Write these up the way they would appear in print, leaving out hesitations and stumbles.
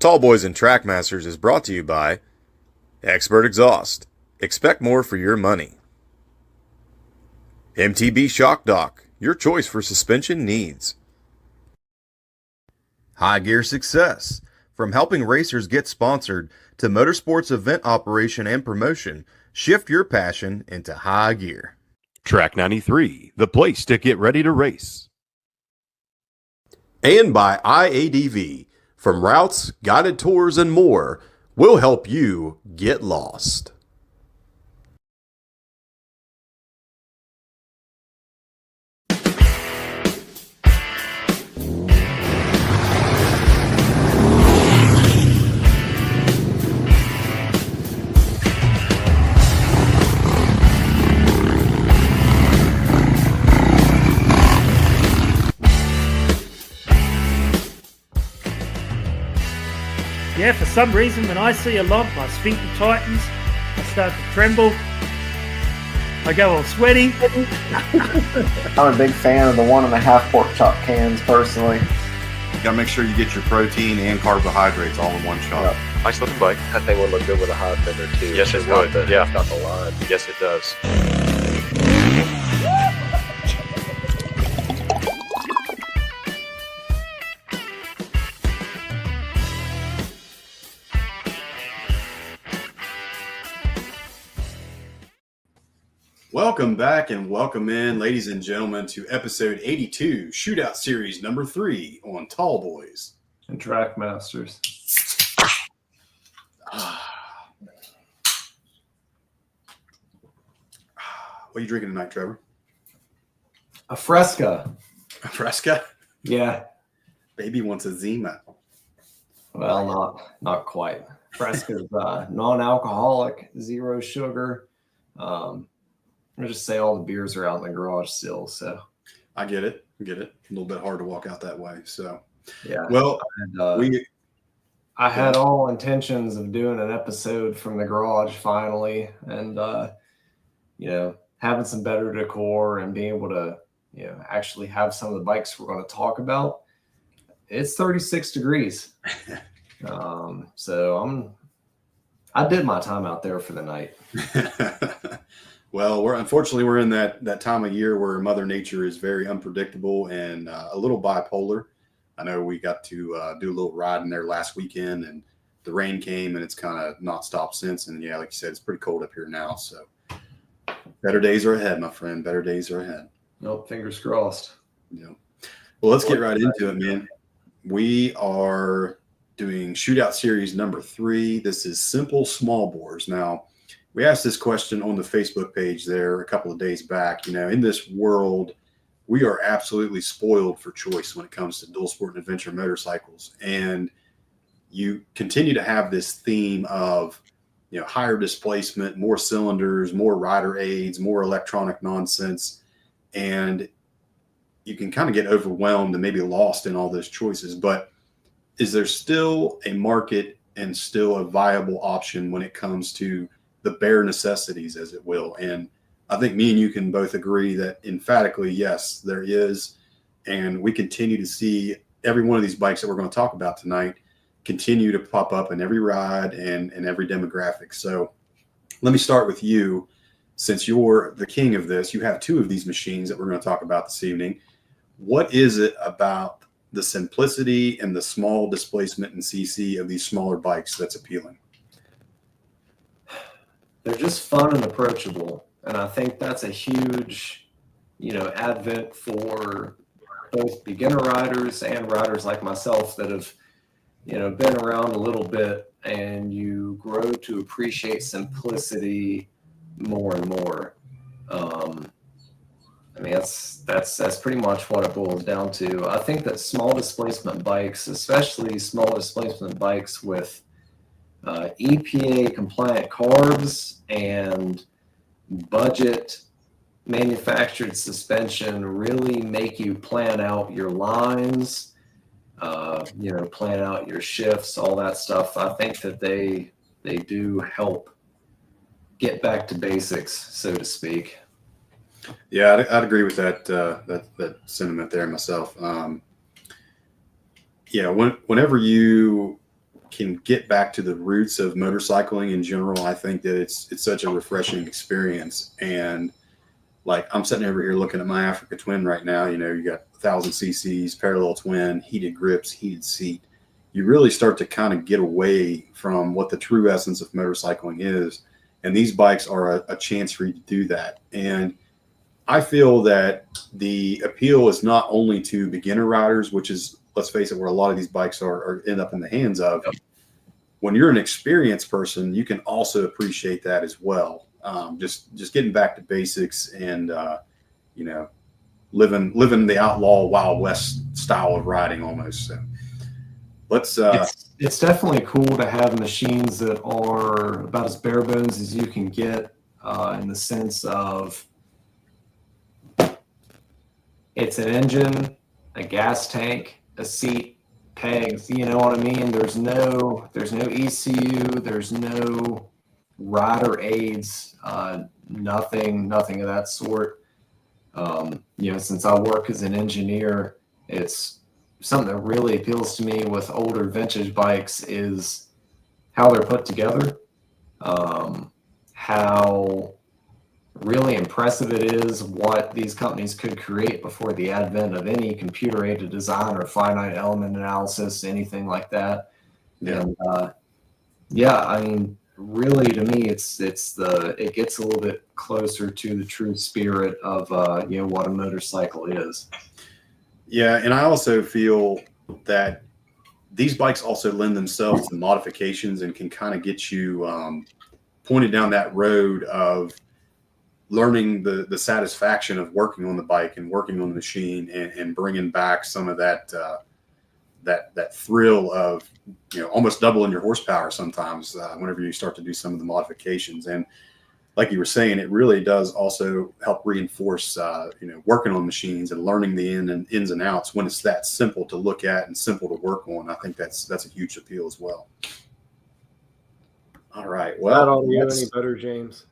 Tallboys and Trackmasters is brought to you by Expert Exhaust. Expect more for your money. MTB Shock Dock, your choice for suspension needs. High Gear Success. From helping racers get sponsored to motorsports event operation and promotion, shift your passion into high gear. Track 93, the place to get ready to race. And by IADV. From routes, guided tours, and more, we'll help you get lost. Yeah, for some reason, when I see a lump, my sphincter tightens, I start to tremble, I go all sweaty. I'm a big fan of the 1.5 pork chop cans, personally. You gotta make sure you get your protein and carbohydrates all in one shot. Yep. Nice looking bike. That thing would look good with a hot fender too. Yes, it would. Yeah. It's got the line. Yes, it does. Welcome back and welcome in, ladies and gentlemen, to episode 82, Shootout Series number 3 on Tallboys And Trackmasters. What are you drinking tonight, Trevor? A Fresca. A Fresca? Yeah. Baby wants a Zima. Well, not quite. Fresca's non-alcoholic, zero sugar. I'll just say all the beers are out in the garage still, so. I get it. A little bit hard to walk out that way, so. Yeah. Well, I had all intentions of doing an episode from the garage finally, and having some better decor and being able to actually have some of the bikes we're going to talk about. It's 36 degrees, so I did my time out there for the night. Well, we're in that time of year where Mother Nature is very unpredictable and a little bipolar. I know we got to do a little riding there last weekend, and the rain came, and it's kind of not stopped since. And yeah, like you said, it's pretty cold up here now. So better days are ahead, my friend. Better days are ahead. Nope, fingers crossed. Yeah. Well, let's get right into it, man. We are doing Shootout Series number 3. This is simple small bores. Now, we asked this question on the Facebook page there a couple of days back. In this world, we are absolutely spoiled for choice when it comes to dual sport and adventure motorcycles. And you continue to have this theme of, higher displacement, more cylinders, more rider aids, more electronic nonsense. And you can kind of get overwhelmed and maybe lost in all those choices. But is there still a market and still a viable option when it comes to the bare necessities, as it will? And I think me and you can both agree that emphatically, yes, there is. And we continue to see every one of these bikes that we're going to talk about tonight continue to pop up in every ride and every demographic. So let me start with you. Since you're the king of this, you have 2 of these machines that we're going to talk about this evening. What is it about the simplicity and the small displacement and CC of these smaller bikes that's appealing? They're just fun and approachable. And I think that's a huge, advent for both beginner riders and riders like myself that have, been around a little bit, and you grow to appreciate simplicity more and more. That's pretty much what it boils down to. I think that small displacement bikes, especially small displacement bikes with EPA compliant carbs and budget manufactured suspension, really make you plan out your lines, plan out your shifts, all that stuff. I think that they do help get back to basics, so to speak. Yeah, I'd agree with that sentiment there myself. Whenever you can get back to the roots of motorcycling in general, I think that it's such a refreshing experience. And like, I'm sitting over here looking at my Africa Twin right now. You know, you got 1,000 cc's, parallel twin, heated grips, heated seat. You really start to kind of get away from what the true essence of motorcycling is. And these bikes are a chance for you to do that. And I feel that the appeal is not only to beginner riders, which is, let's face it, where a lot of these bikes are end up in the hands of. When you're an experienced person, you can also appreciate that as well. Just getting back to basics and you know, living the outlaw Wild West style of riding almost. So let's. It's definitely cool to have machines that are about as bare bones as you can get, in the sense of it's an engine, a gas tank, a seat, pegs. You know what I mean? There's no ECU. There's no rider aids. Nothing of that sort. You know, since I work as an engineer, it's something that really appeals to me with older vintage bikes is how they're put together, how really impressive it is what these companies could create before the advent of any computer-aided design or finite element analysis, anything like that. Yeah. And yeah, I mean, really, to me, it gets a little bit closer to the true spirit of you know, what a motorcycle is. Yeah, and I also feel that these bikes also lend themselves to modifications and can kind of get you pointed down that road of learning the satisfaction of working on the bike and working on the machine and bringing back some of that that thrill of, you know, almost doubling your horsepower sometimes whenever you start to do some of the modifications. And like you were saying, it really does also help reinforce, you know, working on machines and learning the ins and outs when it's that simple to look at and simple to work on. I think that's a huge appeal as well. All right. Well, that audio any better, James?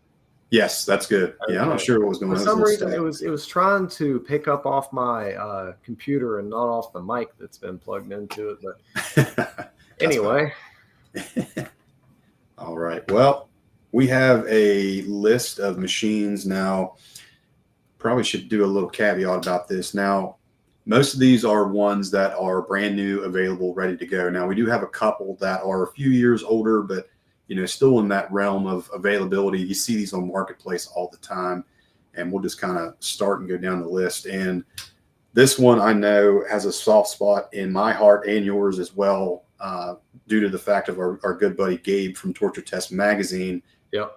Yes, that's good. Okay. Yeah, I'm not sure what was going on. For some reason, it was trying to pick up off my computer and not off the mic that's been plugged into it. But anyway. All right. Well, we have a list of machines now. Probably should do a little caveat about this. Now, most of these are ones that are brand new, available, ready to go. Now, we do have a couple that are a few years older, but you know, still in that realm of availability. You see these on Marketplace all the time, and we'll just kind of start and go down the list. And this one I know has a soft spot in my heart and yours as well, due to the fact of our good buddy Gabe from Torture Test Magazine. Yep.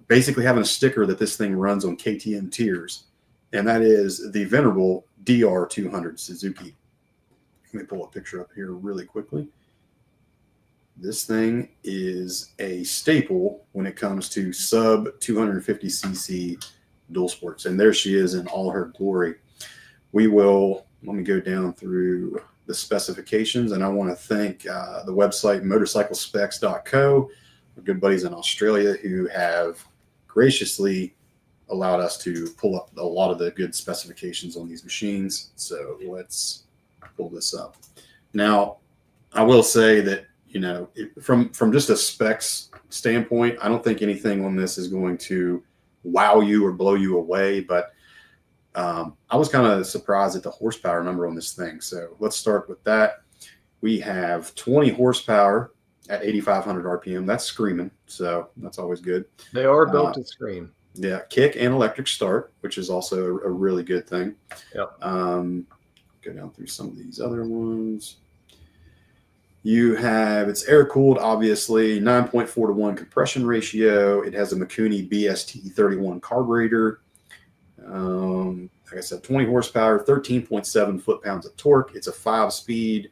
Basically having a sticker that this thing runs on KTM tiers, and that is the venerable DR200 Suzuki. Let me pull a picture up here really quickly. This thing is a staple when it comes to sub 250cc dual sports. And there she is in all her glory. Let me go down through the specifications, and I want to thank the website motorcyclespecs.co, our good buddies in Australia who have graciously allowed us to pull up a lot of the good specifications on these machines. So let's pull this up. Now, I will say that, you know, from just a specs standpoint, I don't think anything on this is going to wow you or blow you away, but I was kind of surprised at the horsepower number on this thing. So let's start with that. We have 20 horsepower at 8,500 RPM. That's screaming, so that's always good. They are built to scream. Yeah, kick and electric start, which is also a really good thing. Yep. Go down through some of these other ones. It's air cooled, obviously, 9.4 to 1 compression ratio. It has a Mikuni BST31 carburetor. Like I said, 20 horsepower, 13.7 foot-pounds of torque. It's a 5-speed.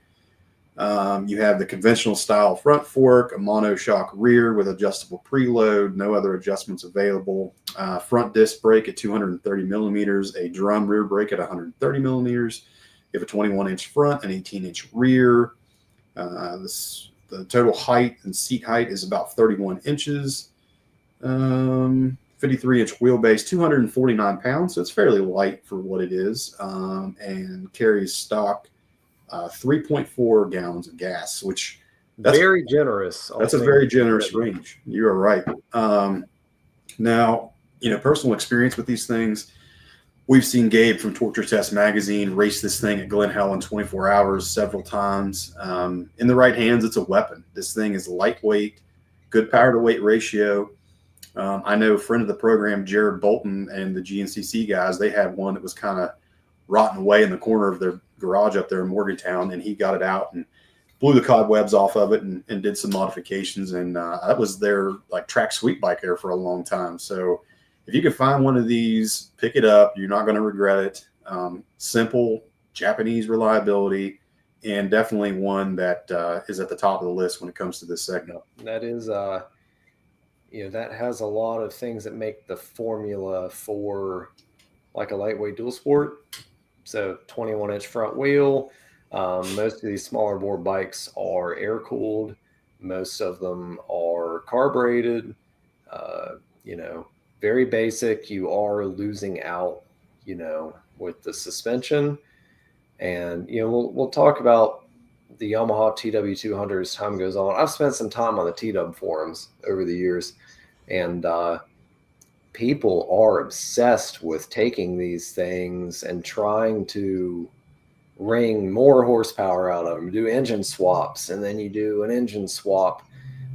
You have the conventional style front fork, a monoshock rear with adjustable preload, no other adjustments available. Front disc brake at 230 millimeters, a drum rear brake at 130 millimeters. You have a 21-inch front, an 18-inch rear. The total height and seat height is about 31 inches. 53-inch wheelbase, 249 pounds, so it's fairly light for what it is, and carries stock 3.4 gallons of gas, which very generous. That's a very generous range. You are right. Now, personal experience with these things. We've seen Gabe from Torture Test Magazine race this thing at Glen Helen in 24 hours several times. In the right hands, it's a weapon. This thing is lightweight, good power to weight ratio. I know a friend of the program, Jared Bolton, and the GNCC guys, they had one that was kind of rotting away in the corner of their garage up there in Morgantown, and he got it out and blew the cobwebs off of it and did some modifications. And that was their like track sweep bike there for a long time. So if you can find one of these, pick it up. You're not going to regret it. Simple Japanese reliability, and definitely one that is at the top of the list when it comes to this segment. That is, that has a lot of things that make the formula for like a lightweight dual sport. So 21-inch front wheel. Most of these smaller bore bikes are air cooled. Most of them are carbureted. Very basic. You are losing out, with the suspension. And, we'll talk about the Yamaha TW200 as time goes on. I've spent some time on the TW forums over the years, and people are obsessed with taking these things and trying to wring more horsepower out of them, do engine swaps, and then you do an engine swap.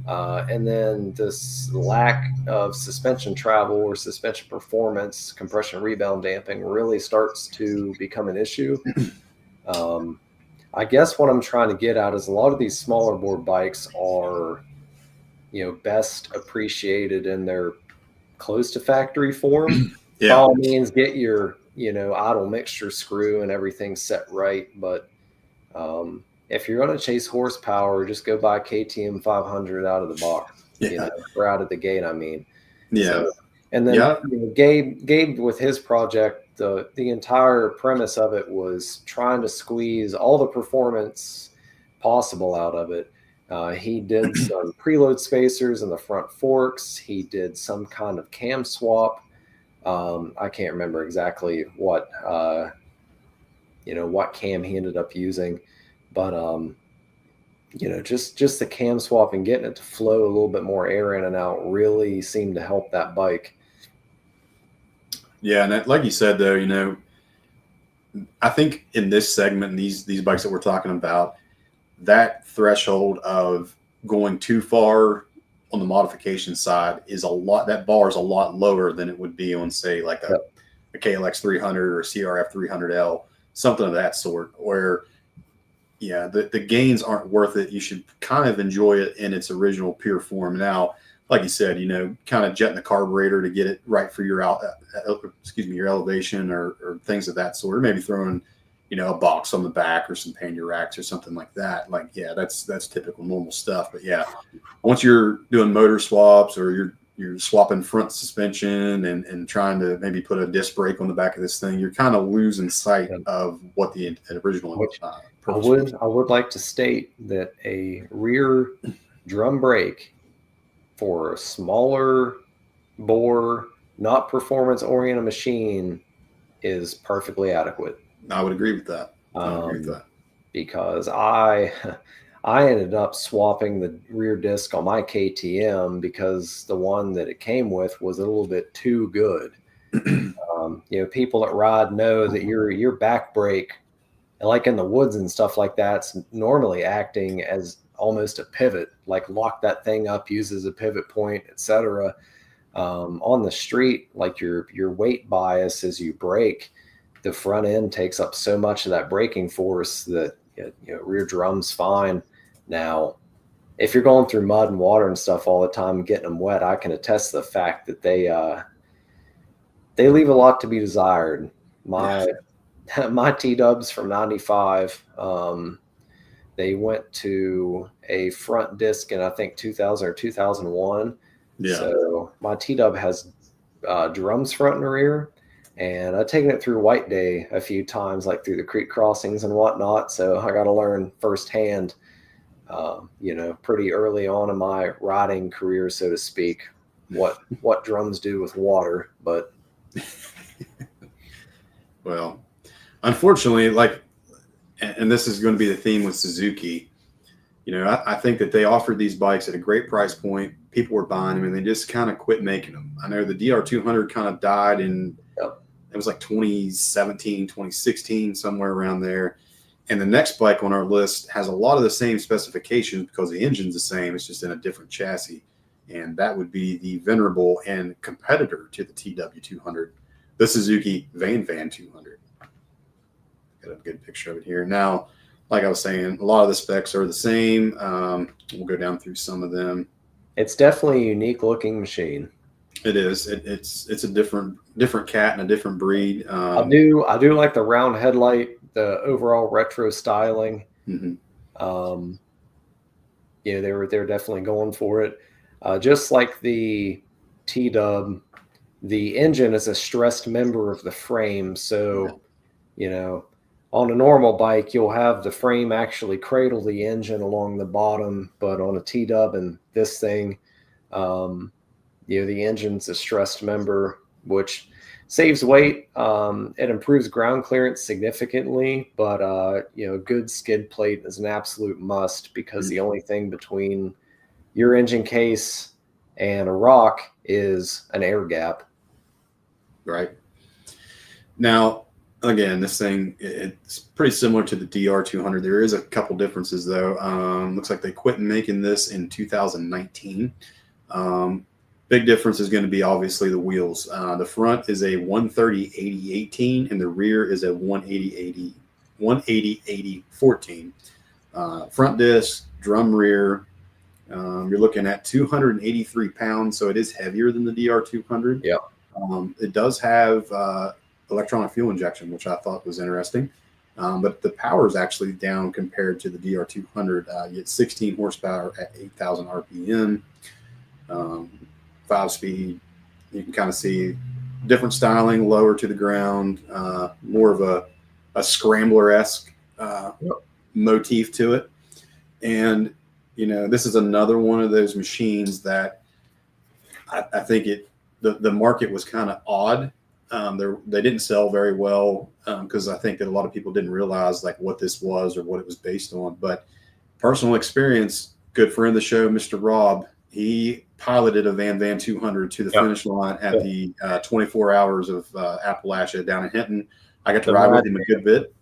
And then this lack of suspension travel or suspension performance, compression rebound damping really starts to become an issue. I guess what I'm trying to get at is a lot of these smaller bore bikes are, best appreciated in their close to factory form. By all means, get your, idle mixture screw and everything set right. But if you're going to chase horsepower, just go buy KTM 500 out of the box, or out of the gate, I mean. Yeah. So, and then Gabe with his project, the entire premise of it was trying to squeeze all the performance possible out of it. He did some preload spacers in the front forks. He did some kind of cam swap. I can't remember exactly what cam he ended up using, but just the cam swap and getting it to flow a little bit more air in and out really seemed to help that bike. Yeah, and that, like you said, though, I think in this segment, these bikes that we're talking about, that threshold of going too far on the modification side is that bar is a lot lower than it would be on, say, like a KLX 300 or a CRF 300L, something of that sort, where, the gains aren't worth it. You should kind of enjoy it in its original pure form. Now, like you said, kind of jetting the carburetor to get it right for your your elevation or things of that sort, or maybe throwing, a box on the back or some pannier racks or something like that. Like, that's typical normal stuff. But once you're doing motor swaps or you're swapping front suspension and trying to maybe put a disc brake on the back of this thing, you're kind of losing sight of what the original purpose was. I would like to state that a rear drum brake for a smaller bore, not performance oriented machine is perfectly adequate. I would agree with that. Because I ended up swapping the rear disc on my KTM because the one that it came with was a little bit too good. People that ride know that your back brake, like in the woods and stuff like that, it's normally acting as almost a pivot, like lock that thing up, uses a pivot point, etc. On the street, like your weight bias as you brake, the front end takes up so much of that braking force that rear drum's fine. Now, if you're going through mud and water and stuff all the time and getting them wet, I can attest to the fact that they leave a lot to be desired. My T-dubs from 95, they went to a front disc in, I think, 2000 or 2001. Yeah. So my T-dub has drums front and rear. And I've taken it through White Day a few times, like through the creek crossings and whatnot. So I got to learn firsthand, pretty early on in my riding career, so to speak, what drums do with water. But well, unfortunately, and this is going to be the theme with Suzuki, you know, I think that they offered these bikes at a great price point. People were buying them, and they just kind of quit making them. I know the DR200 kind of died in, it was like 2017, 2016, somewhere around there. And the next bike on our list has a lot of the same specifications because the engine's the same. It's just in a different chassis. And that would be the venerable and competitor to the TW200, the Suzuki Van 200. Got a good picture of it here. Now, like I was saying, a lot of the specs are the same. We'll go down through some of them. It's definitely a unique looking machine. It is. It's a different cat and a different breed. I do like the round headlight, the overall retro styling. Mm-hmm. Yeah, they're definitely going for it. Just like the T-Dub, the engine is a stressed member of the frame. So, you know, on a normal bike, you'll have the frame actually cradle the engine along the bottom, but on a T-Dub and this thing, you know, the engine's a stressed member, which saves weight. It improves ground clearance significantly, but you know, good skid plate is an absolute must because the only thing between your engine case and a rock is an air gap. Right. Now, again, this thing, it's pretty similar to the DR200. There is a couple differences, though. Looks like they quit making this in 2019. Big difference is going to be obviously the wheels. The front is a 130/80/18, and the rear is a 180/80/14. Front disc, drum rear. You're looking at 283 pounds, so it is heavier than the DR200. Yeah. It does have electronic fuel injection, which I thought was interesting. But the power is actually down compared to the DR200. You get 16 horsepower at 8,000 RPM, 5-speed. You can kind of see different styling, lower to the ground, more of a scrambler-esque motif to it. And, you know, this is another one of those machines that I think the market was kind of odd. They didn't sell very well because I think that a lot of people didn't realize like what this was or what it was based on. But personal experience, good friend of the show, Mr. Rob, he piloted a Van 200 to the finish line at the 24 Hours of Appalachia down in Hinton. I got to ride with him a good bit.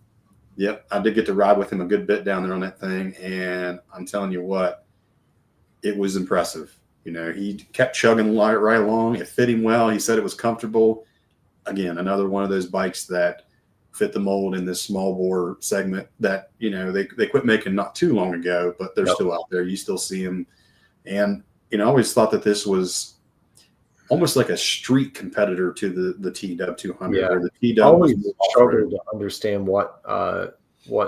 Yep, I did get to ride with him a good bit down there on that thing, and I'm telling you what, it was impressive. You know, he kept chugging right along. It fit him well. He said it was comfortable. Again, another one of those bikes that fit the mold in this small bore segment that, you know, they quit making not too long ago, but they're still out there. You still see them. And, you know, I always thought that this was almost like a street competitor to the TW 200. Yeah. Or the TW I always struggled to understand what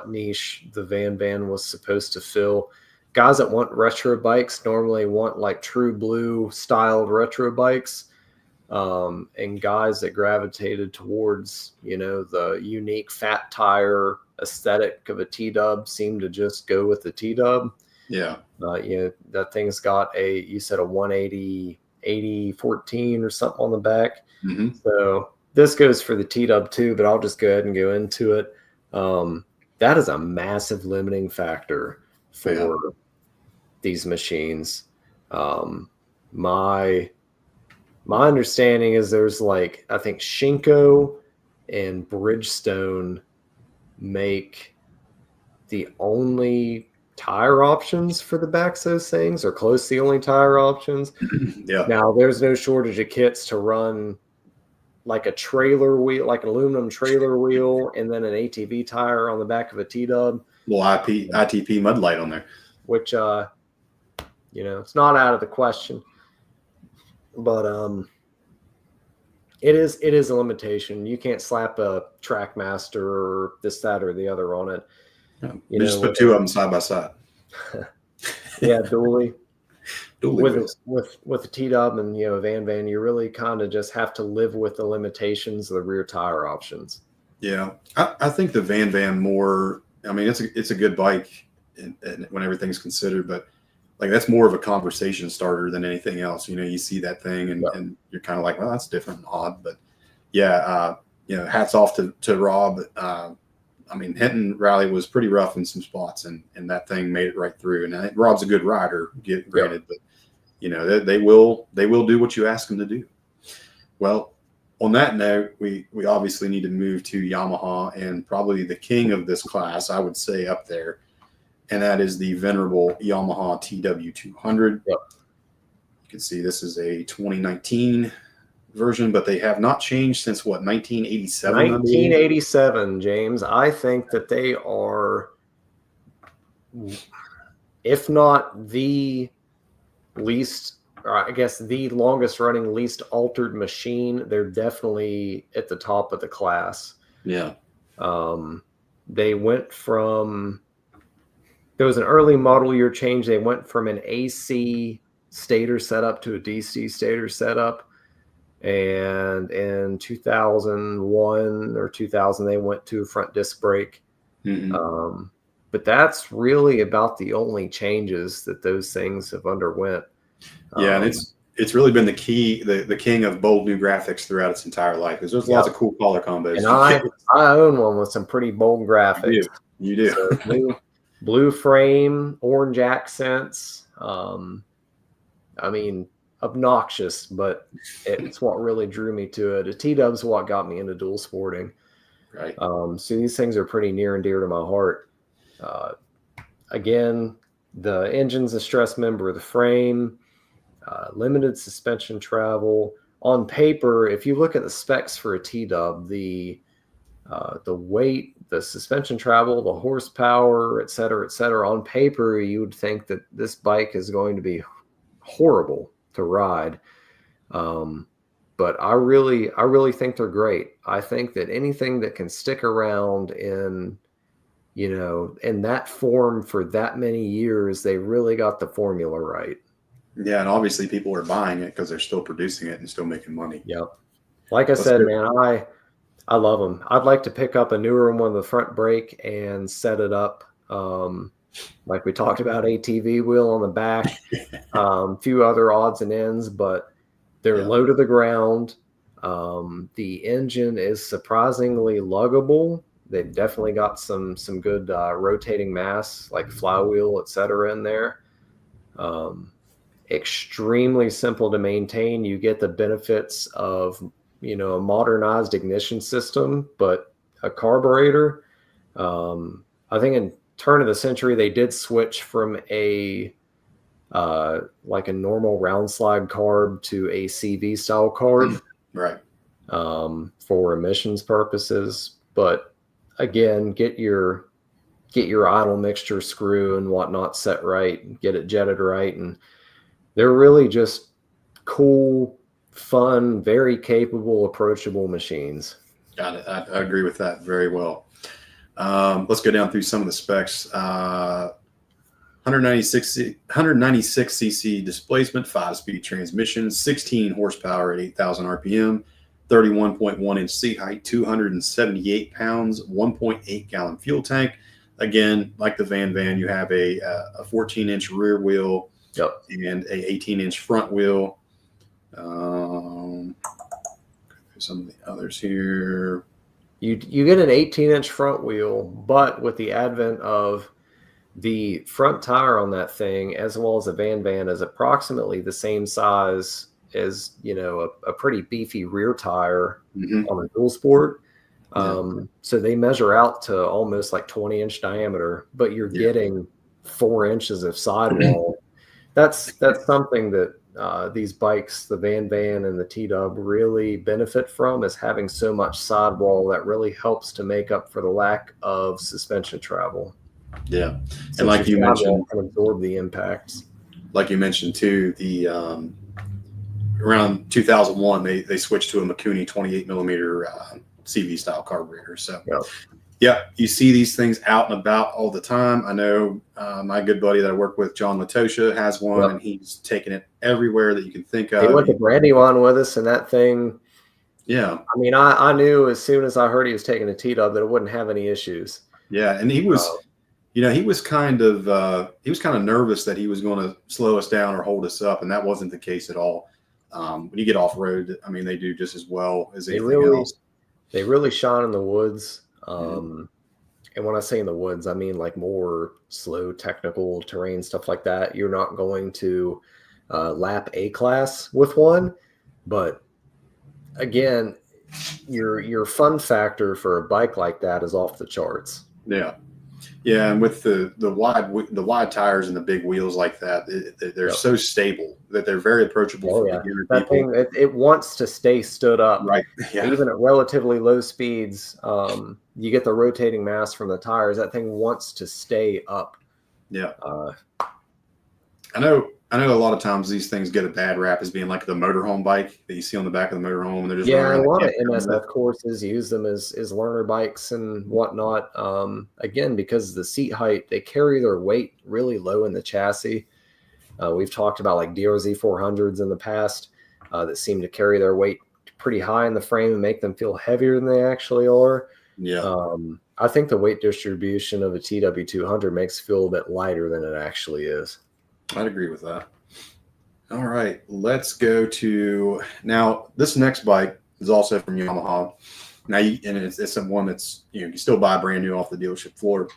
niche the Van was supposed to fill. Guys that want retro bikes normally want like true blue styled retro bikes. And guys that gravitated towards, you know, the unique fat tire aesthetic of a T-Dub seem to just go with the T-Dub. Yeah. You know, that thing's got you said a 180/80/14 or something on the back. Mm-hmm. So this goes for the T-Dub too, but I'll just go ahead and go into it. That is a massive limiting factor for these machines. My understanding is there's like, I think Shinko and Bridgestone make the only tire options for the backs of those things, or close to the only tire options. Yeah. Now there's no shortage of kits to run like a trailer wheel, like an aluminum trailer wheel, and then an ATV tire on the back of a T-Dub. Little ITP mud light on there. Which, you know, it's not out of the question. But it is a limitation. You can't slap a Trackmaster or this, that, or the other on it. Yeah, you just put two of them side by side. Yeah, dually. With a T-Dub and, you know, a Van, you really kind of just have to live with the limitations of the rear tire options. Yeah, I think the Van more. I mean, it's a good bike and when everything's considered, but like that's more of a conversation starter than anything else. You know, you see that thing and you're kind of like, well, that's different and odd. But yeah, you know, hats off to Rob. I mean, Hinton Rally was pretty rough in some spots, and that thing made it right through. And I think Rob's a good rider, granted, but you know, they will do what you ask them to do. Well, on that note, we obviously need to move to Yamaha, and probably the king of this class, I would say, up there, and that is the venerable Yamaha TW200. Yep. You can see this is a 2019 version, but they have not changed since what, 1987? 1987, James. I think that they are, if not the least, or I guess the longest running, least altered machine, they're definitely at the top of the class. Yeah. They went from, there was an early model year change. They went from an AC stator setup to a DC stator setup. And in 2001 or 2000, they went to a front disc brake. Mm-hmm. But that's really about the only changes that those things have underwent. Yeah, and it's really been the king of bold new graphics throughout its entire life, because there's lots of cool color combos. And I own one with some pretty bold graphics. You do. So blue frame, orange accents. I mean, obnoxious, but it's what really drew me to it. A T-Dub's what got me into dual sporting. Right. So these things are pretty near and dear to my heart. Again, the engine's a stress member of the frame, limited suspension travel. On paper, if you look at the specs for a T-Dub, the weight, the suspension travel, the horsepower, et cetera, on paper, you would think that this bike is going to be horrible to ride. But I really think they're great. I think that anything that can stick around in that form for that many years, they really got the formula right. Yeah, and obviously people are buying it because they're still producing it and still making money. Yep. Like I said, man, I love them. I'd like to pick up a newer one with the front brake and set it up. Like we talked about, ATV wheel on the back, a few other odds and ends, but they're low to the ground. The engine is surprisingly luggable. They've definitely got some good rotating mass, like flywheel, et cetera, in there. Extremely simple to maintain. You get the benefits of, a modernized ignition system, but a carburetor. I think in turn of the century, they did switch from a normal round slide carb to a CV style carb. Right. For emissions purposes. But again, get your idle mixture screw and whatnot set right, get it jetted right. And they're really just cool, fun, very capable, approachable machines. Got it. I agree with that very well. Let's go down through some of the specs. 196 cc displacement, 5-speed transmission, 16 horsepower at 8,000 RPM, 31.1 inch seat height, 278 pounds, 1.8 gallon fuel tank. Again, like the Van, you have a 14-inch rear wheel. Yep. And a 18-inch front wheel. Some of the others here. You get an 18-inch front wheel, but with the advent of the front tire on that thing, as well as a Van is approximately the same size as a pretty beefy rear tire on a dual sport. So they measure out to almost like 20-inch diameter, but you're getting 4 inches of sidewall. That's something that these bikes, the Van and the T-Dub, really benefit from, is having so much sidewall that really helps to make up for the lack of suspension travel. Yeah, and like you mentioned, can absorb the impacts. Like you mentioned too, the around 2001 they switched to a Mikuni 28 millimeter CV style carburetor. So. Yeah, you see these things out and about all the time. I know my good buddy that I work with, John Latosha, has one, and he's taken it everywhere that you can think of. He went to Brandywine with us, and that thing. Yeah. I mean, I knew as soon as I heard he was taking a T-Dub that it wouldn't have any issues. Yeah, and he was, he was kind of nervous that he was going to slow us down or hold us up, and that wasn't the case at all. When you get off road, I mean, they do just as well as anything else. They really shine in the woods. And when I say in the woods, I mean like more slow technical terrain, stuff like that. You're not going to lap A class with one, but again, your fun factor for a bike like that is off the charts. Yeah. Yeah, and with the wide tires and the big wheels like that, they're Yep. so stable that they're very approachable for beginner That people. thing, it wants to stay stood up. Right. Yeah. Even at relatively low speeds, you get the rotating mass from the tires. That thing wants to stay up. Yeah. I know a lot of times these things get a bad rap as being like the motorhome bike that you see on the back of the motorhome, and they're just Yeah, a running lot around of NSF courses use them as learner bikes and whatnot. Again, because the seat height, they carry their weight really low in the chassis. We've talked about like DRZ 400s in the past that seem to carry their weight pretty high in the frame and make them feel heavier than they actually are. Yeah. I think the weight distribution of a TW200 makes it feel a bit lighter than it actually is. I'd agree with that. All right, let's go to now. This next bike is also from Yamaha. Now, and it's one that's you can still buy brand new off the dealership floor.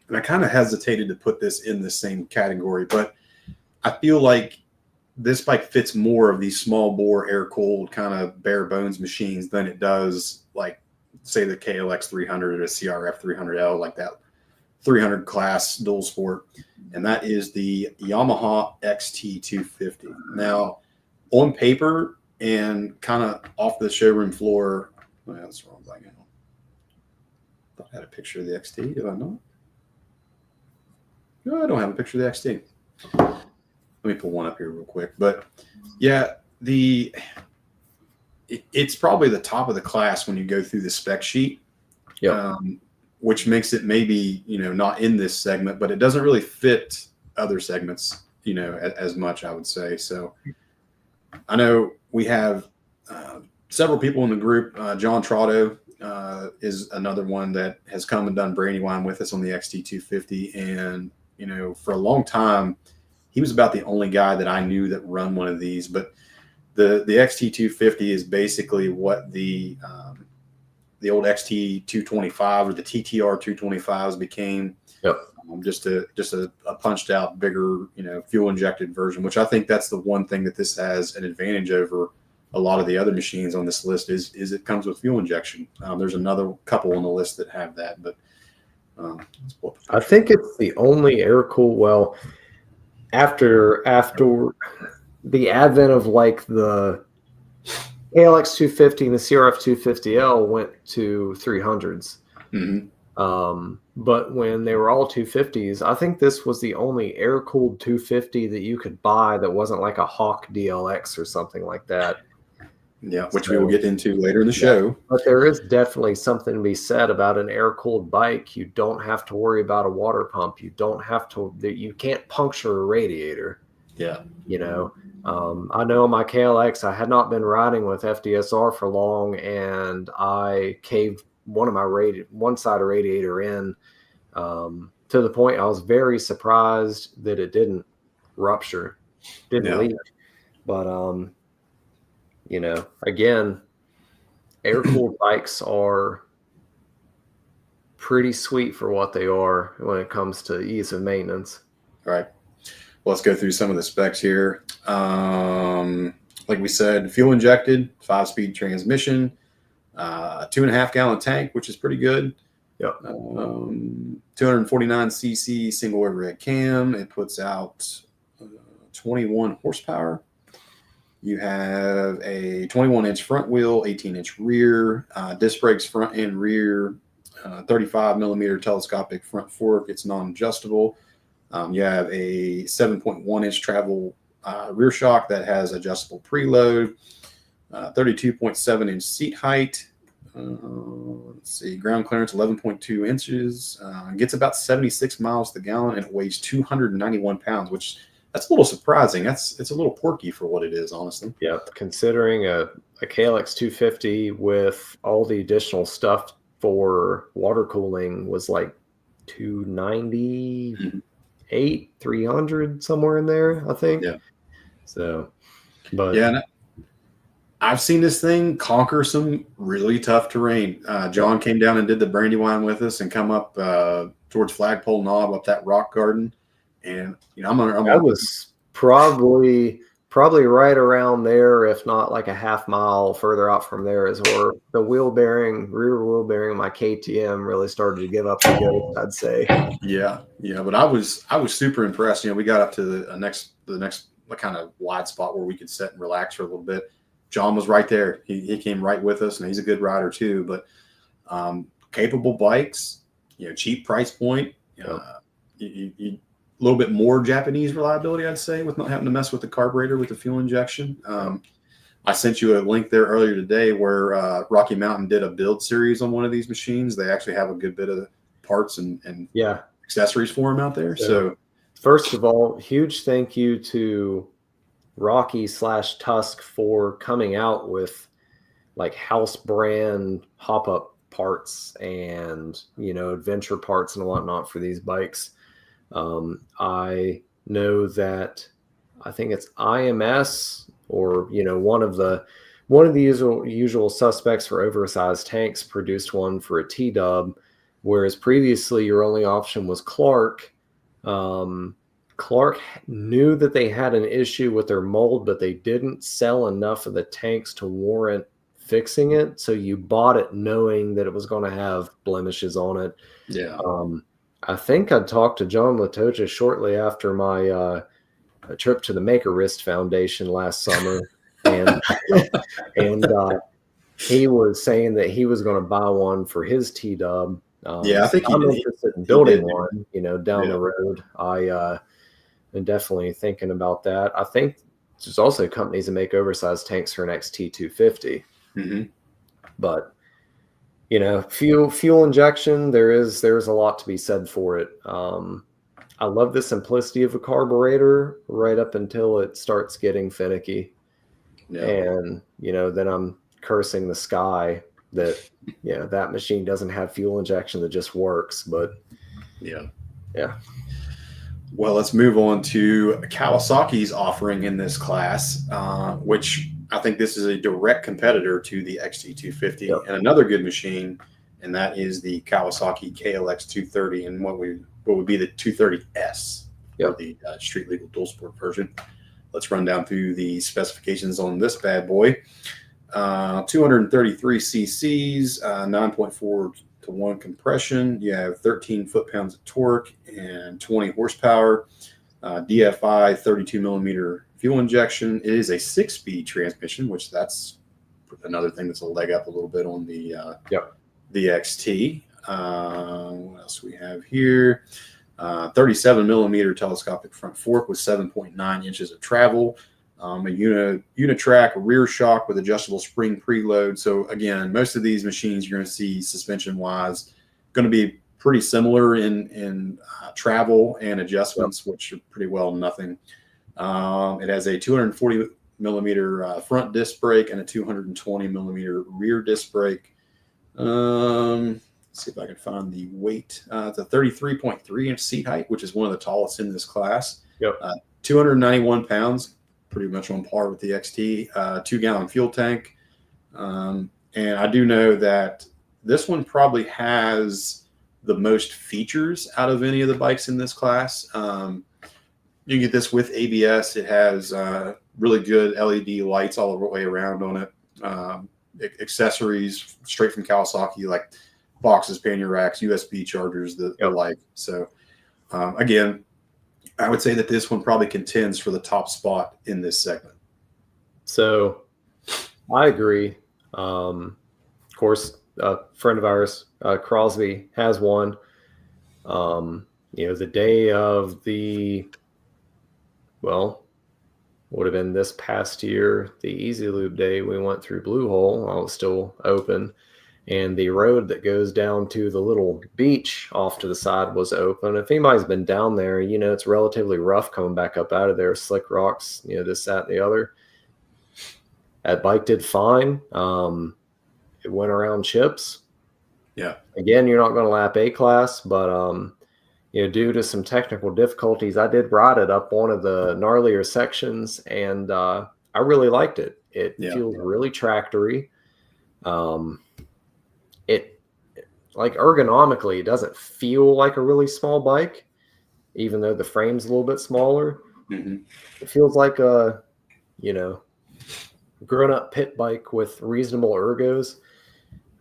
And I kind of hesitated to put this in the same category, but I feel like this bike fits more of these small bore, air cooled kind of bare bones machines than it does like say the KLX 300 or the CRF 300L, like that 300 class dual sport. And that is the Yamaha XT250. Now, on paper and kind of off the showroom floor, well, that's the wrong thing. I thought I had a picture of the XT. Do I not? No, I don't have a picture of the XT. Let me pull one up here real quick. But yeah, it's probably the top of the class when you go through the spec sheet. Yeah. Which makes it maybe, not in this segment, but it doesn't really fit other segments, as much, I would say. So I know we have several people in the group. John Trotto is another one that has come and done Brandywine with us on the XT250. And, for a long time, he was about the only guy that I knew that run one of these. But the XT250 is basically what the old XT225 or the TTR 225s became. Yep. Just a punched out, bigger, fuel injected version, which I think that's the one thing that this has an advantage over a lot of the other machines on this list is it comes with fuel injection. There's another couple on the list that have that, but I think it's the only air cool. Well, after the advent of like the ALX 250 and the CRF 250L went to 300s. Mm-hmm. But when they were all 250s, I think this was the only air-cooled 250 that you could buy that wasn't like a Hawk DLX or something like that. Yeah, which we will get into later in the show. But there is definitely something to be said about an air-cooled bike. You don't have to worry about a water pump. You can't puncture a radiator. Yeah. I know my KLX, I had not been riding with FDSR for long, and I caved one side of radiator in to the point I was very surprised that it didn't rupture, didn't leak. But, again, air-cooled bikes are pretty sweet for what they are when it comes to ease of maintenance. All right. Well, let's go through some of the specs here. Like we said, fuel injected, 5-speed transmission, 2.5 gallon tank, which is pretty good. Yep. 249 cc single overhead cam. It puts out 21 horsepower. You have a 21-inch front wheel, 18-inch rear, disc brakes front and rear, 35 millimeter telescopic front fork. It's non-adjustable. You have a 7.1-inch travel rear shock that has adjustable preload, 32.7-inch seat height. Let's see, ground clearance 11.2 inches. Gets about 76 miles to the gallon, and it weighs 291 pounds, which that's a little surprising. It's a little porky for what it is, honestly. Yeah, considering a KLX 250 with all the additional stuff for water cooling was like 298, 300, somewhere in there, I think. Yeah. So, but yeah, I've seen this thing conquer some really tough terrain. John came down and did the Brandywine with us and come up towards Flagpole Knob up that rock garden. And, I was probably right around there, if not like a half mile further out from there is where the rear wheel bearing of my KTM really started to give up the ghost, I'd say. Yeah. But I was super impressed. We got up to the next kind of wide spot where we could sit and relax for a little bit. John was right there. He came right with us, and he's a good rider too. But capable bikes, cheap price point, you a little bit more Japanese reliability, I'd say, with not having to mess with the carburetor with the fuel injection. I sent you a link there earlier today where Rocky Mountain did a build series on one of these machines. They actually have a good bit of parts and accessories for them out there. So first of all, huge thank you to Rocky/Tusk for coming out with like house brand hop-up parts and, adventure parts and whatnot for these bikes. I know that I think it's IMS or, one of the usual suspects for oversized tanks produced one for a T-dub, whereas previously your only option was Clark. Clark knew that they had an issue with their mold, but they didn't sell enough of the tanks to warrant fixing it. So you bought it knowing that it was going to have blemishes on it. Yeah. I think I talked to John Latocha shortly after my trip to the Maker Wrist Foundation last summer, and he was saying that he was going to buy one for his T-dub. I think I'm interested in building one, down the road. I am definitely thinking about that. I think there's also companies that make oversized tanks for an XT250. Mm-hmm. But fuel injection, there's a lot to be said for it. I love the simplicity of a carburetor right up until it starts getting finicky. And then I'm cursing the sky that that machine doesn't have fuel injection that just works. But well, let's move on to Kawasaki's offering in this class, which I think this is a direct competitor to the XT250 and another good machine, and that is the Kawasaki KLX 230 and what would be the 230S, or the street legal dual sport version. Let's run down through the specifications on this bad boy. 233 cc's, 9.4 to 1 compression. You have 13 foot-pounds of torque and 20 horsepower. DFI 32 millimeter fuel injection. It is a 6-speed transmission, which that's another thing that's a leg up a little bit on the XT. What else we have here? 37 millimeter telescopic front fork with 7.9 inches of travel. A unitrack rear shock with adjustable spring preload. So again, most of these machines you're going to see suspension wise going to be pretty similar in travel and adjustments, which are pretty well nothing. It has a 240 millimeter front disc brake and a 220 millimeter rear disc brake. Let's see if I can find the weight. It's a 33.3 inch seat height, which is one of the tallest in this class. 291 pounds. Pretty much on par with the XT, 2-gallon fuel tank. And I do know that this one probably has the most features out of any of the bikes in this class. You get this with ABS. It has really good LED lights all the way around on it. Accessories straight from Kawasaki, like boxes, pannier racks, USB chargers, the like. So again, I would say that this one probably contends for the top spot in this segment. So I agree. Of course, a friend of ours, Crosby, has one. The day of would have been this past year, the Easy Lube day, we went through Blue Hole. I was still open. And the road that goes down to the little beach off to the side was open. If anybody's been down there, it's relatively rough coming back up out of there. Slick rocks, this, that, and the other. That bike did fine. It went around chips. Yeah. Again, you're not going to lap A class, but due to some technical difficulties, I did ride it up one of the gnarlier sections, and I really liked it. It feels really tractory. It like ergonomically, it doesn't feel like a really small bike, even though the frame's a little bit smaller. Mm-hmm. It feels like a, grown-up pit bike with reasonable ergos.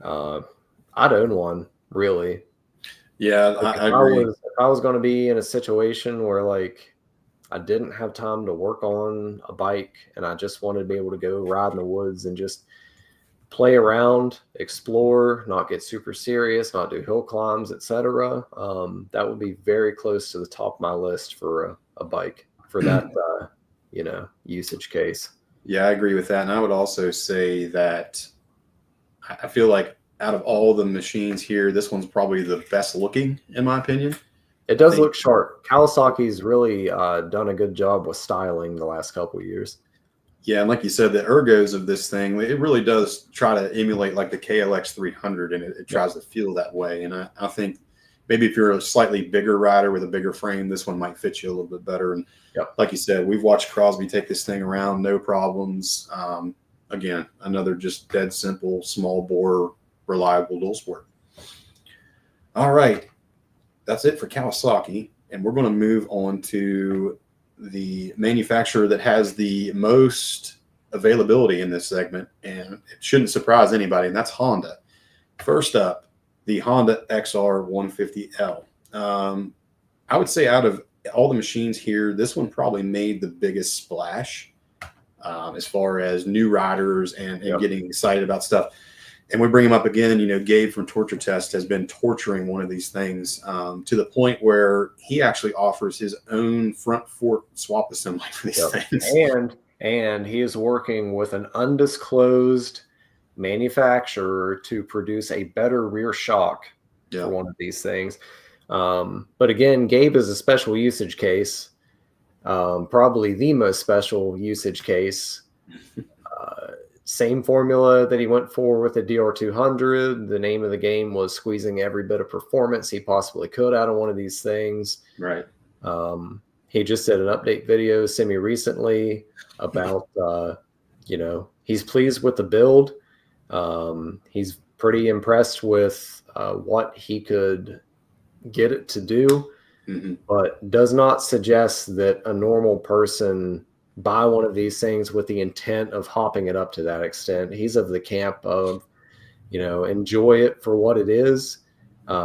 I'd own one, really. Yeah, Like I agree. If I was going to be in a situation where like I didn't have time to work on a bike and I just wanted to be able to go ride in the woods and just play around, explore, not get super serious, not do hill climbs, etc. That would be very close to the top of my list for a bike for that, usage case. Yeah, I agree with that. And I would also say that I feel like out of all the machines here, this one's probably the best looking, in my opinion. It does look sharp. Kawasaki's really done a good job with styling the last couple of years. Yeah, and like you said, the ergos of this thing, it really does try to emulate like the KLX 300, and it tries to feel that way. And I think maybe if you're a slightly bigger rider with a bigger frame, this one might fit you a little bit better. And like you said, we've watched Crosby take this thing around, no problems. Again, another just dead simple, small bore, reliable dual sport. All right, that's it for Kawasaki, and we're going to move on to the manufacturer that has the most availability in this segment, and it shouldn't surprise anybody, and that's Honda. First up, the Honda XR150L. I would say out of all the machines here, this one probably made the biggest splash as far as new riders and getting excited about stuff. And we bring him up again. Gabe from Torture Test has been torturing one of these things to the point where he actually offers his own front fork swap assembly for these things. And he is working with an undisclosed manufacturer to produce a better rear shock for one of these things. But again, Gabe is a special usage case, probably the most special usage case. Same formula that he went for with the DR200. The name of the game was squeezing every bit of performance he possibly could out of one of these things. Right. He just did an update video semi-recently about, he's pleased with the build. He's pretty impressed with what he could get it to do, but does not suggest that a normal person buy one of these things with the intent of hopping it up to that extent. He's of the camp of, enjoy it for what it is,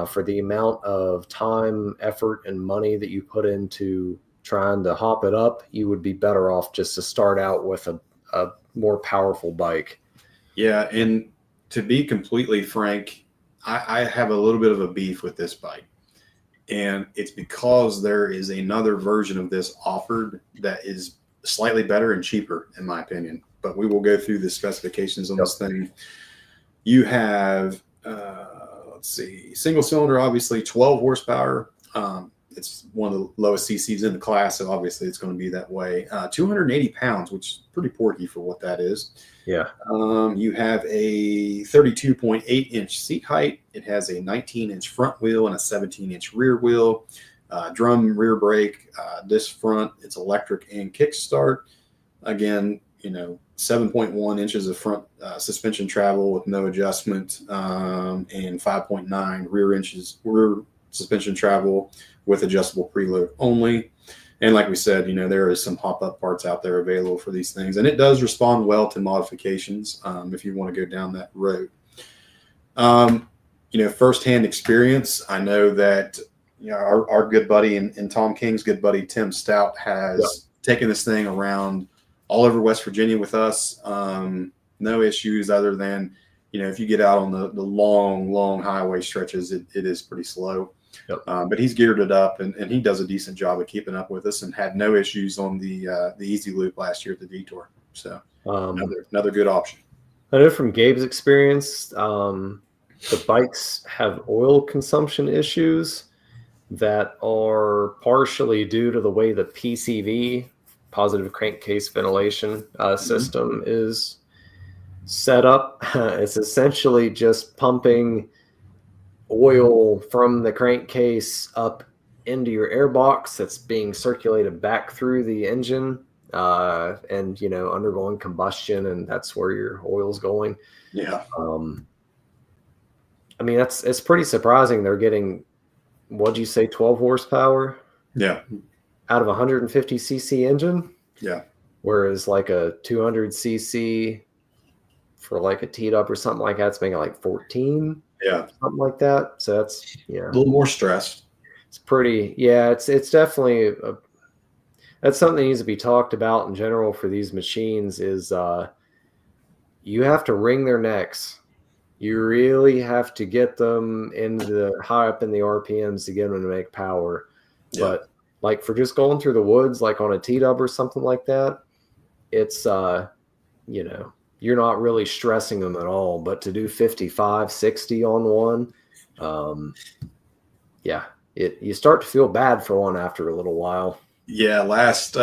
for the amount of time, effort, and money that you put into trying to hop it up. You would be better off just to start out with a more powerful bike. Yeah, and to be completely frank, I have a little bit of a beef with this bike. And it's because there is another version of this offered that is slightly better and cheaper, in my opinion. But we will go through the specifications on this thing. You have, single cylinder, obviously 12 horsepower. It's one of the lowest CCs in the class, so obviously it's going to be that way. 280 pounds, which is pretty porky for what that is. Yeah. You have a 32.8-inch seat height. It has a 19-inch front wheel and a 17-inch rear wheel. Drum rear brake, disc front. It's electric and kickstart. Again, 7.1 inches of front suspension travel with no adjustment, and 5.9 rear suspension travel with adjustable preload only. And like we said, there is some hop-up parts out there available for these things, and it does respond well to modifications if you want to go down that road. Firsthand experience, I know that our good buddy and Tom King's good buddy Tim Stout has taken this thing around all over West Virginia with us. No issues other than, if you get out on the long highway stretches, it is pretty slow. But he's geared it up, and he does a decent job of keeping up with us, and had no issues on the Easy Loop last year at the Detour. So another good option. I know from Gabe's experience, the bikes have oil consumption issues that are partially due to the way the PCV, positive crankcase ventilation system, is set up. It's essentially just pumping oil from the crankcase up into your airbox that's being circulated back through the engine and undergoing combustion, and that's where your oil's going. Yeah. I mean, it's pretty surprising they're getting, what'd you say, 12 horsepower Yeah. out of a 150cc engine, Yeah. whereas like a 200cc for like a teed up or something like that's making like 14, Yeah. something like that. So that's A little more stress. it's pretty. Yeah, it's definitely that's something that needs to be talked about in general for these machines. Is you have to wring their necks. You really have to get them into the high up in the RPMs to get them to make power. Yeah. But like for just going through the woods, like on a T-dub or something like that, it's you're not really stressing them at all. But to do 55, 60 on one, you start to feel bad for one after a little while. Yeah. Last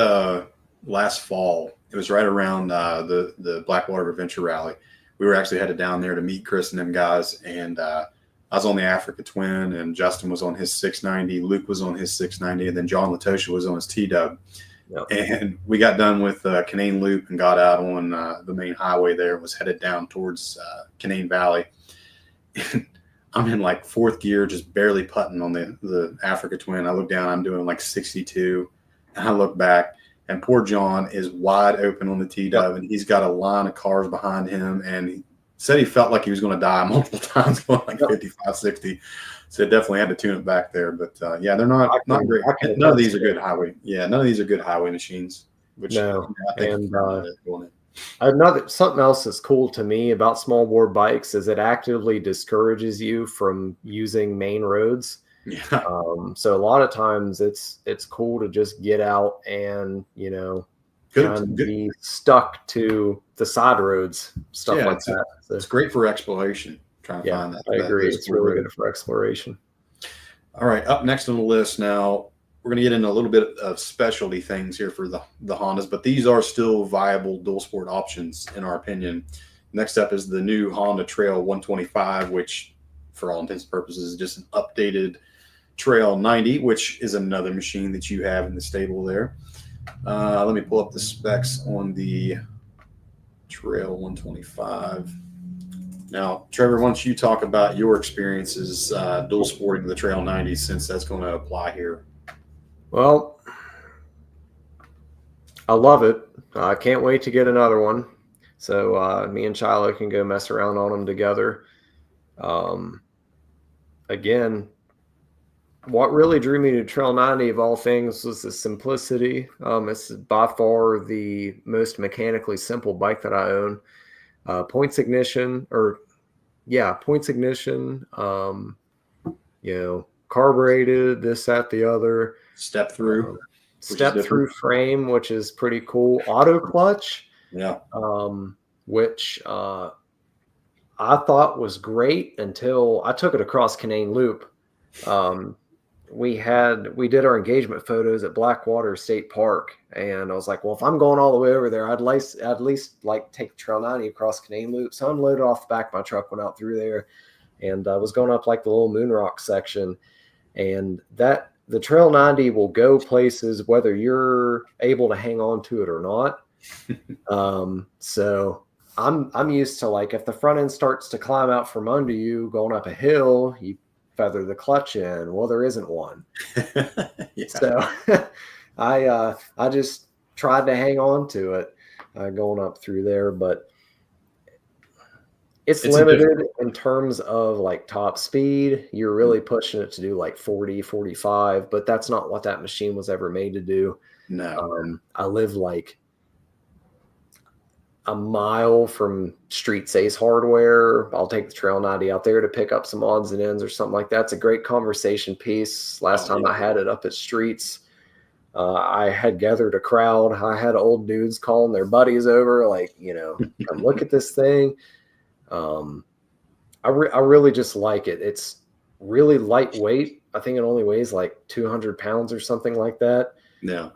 fall, it was right around the Blackwater Adventure Rally. We were actually headed down there to meet Chris and them guys, and I was on the Africa Twin, and Justin was on his 690, Luke was on his 690, and then John Latosha was on his T-dub. Yep. And we got done with Canaan Loop and got out on the main highway there, was headed down towards Canaan Valley. I'm in like fourth gear, just barely putting on the Africa Twin. I look down, I'm doing like 62, and I look back, and poor John is wide open on the T-dub, and he's got a line of cars behind him, and he said he felt like he was going to die multiple times going like 55, 60. So definitely had to tune it back there. But yeah, they're not great. None of these are good highway. Yeah, none of these are good highway machines. Which No. I think And something else that's cool to me about small bore bikes is it actively discourages you from using main roads. yeah. So a lot of times it's cool to just get out and kind of be stuck to the side roads, stuff like that. So, it's great for exploration. Trying to find that. I agree. It's really good for exploration. All right, up next on the list now, we're going to get into a little bit of specialty things here for the Hondas, but these are still viable dual sport options in our opinion. Next up is the new Honda Trail 125, which for all intents and purposes is just an updated Trail 90, which is another machine that you have in the stable there. Let me pull up the specs on the Trail 125. Now, Trevor, why don't you talk about your experiences dual sporting the Trail 90, since that's going to apply here? Well, I love it. I can't wait to get another one. So me and Chilo can go mess around on them together. Again, what really drew me to Trail 90 of all things was the simplicity. It's by far the most mechanically simple bike that I own. Points ignition, carbureted, this, that, the other. Step through. Step through frame, which is pretty cool. Auto clutch. Yeah. Which I thought was great until I took it across Canaan Loop. We did our engagement photos at Blackwater State Park, and I was like, well, if I'm going all the way over there, I'd at least like take the Trail 90 across Canaan Loop. So I unloaded off the back of my truck, went out through there, and I was going up like the little Moon Rock section, and that the Trail 90 will go places whether you're able to hang on to it or not. So I'm used to, like, if the front end starts to climb out from under you going up a hill, you feather the clutch in. Well, there isn't one. Yeah. So I just tried to hang on to it going up through there, but it's limited in terms of like top speed. You're really pushing it to do like 40, 45, but that's not what that machine was ever made to do. No. I live like a mile from Streets Ace Hardware. I'll take the Trail 90 out there to pick up some odds and ends or something like that. It's a great conversation piece. Last time I had it up at Streets, I had gathered a crowd. I had old dudes calling their buddies over, like, come look at this thing. I really just like it. It's really lightweight. I think it only weighs like 200 pounds or something like that. Yeah.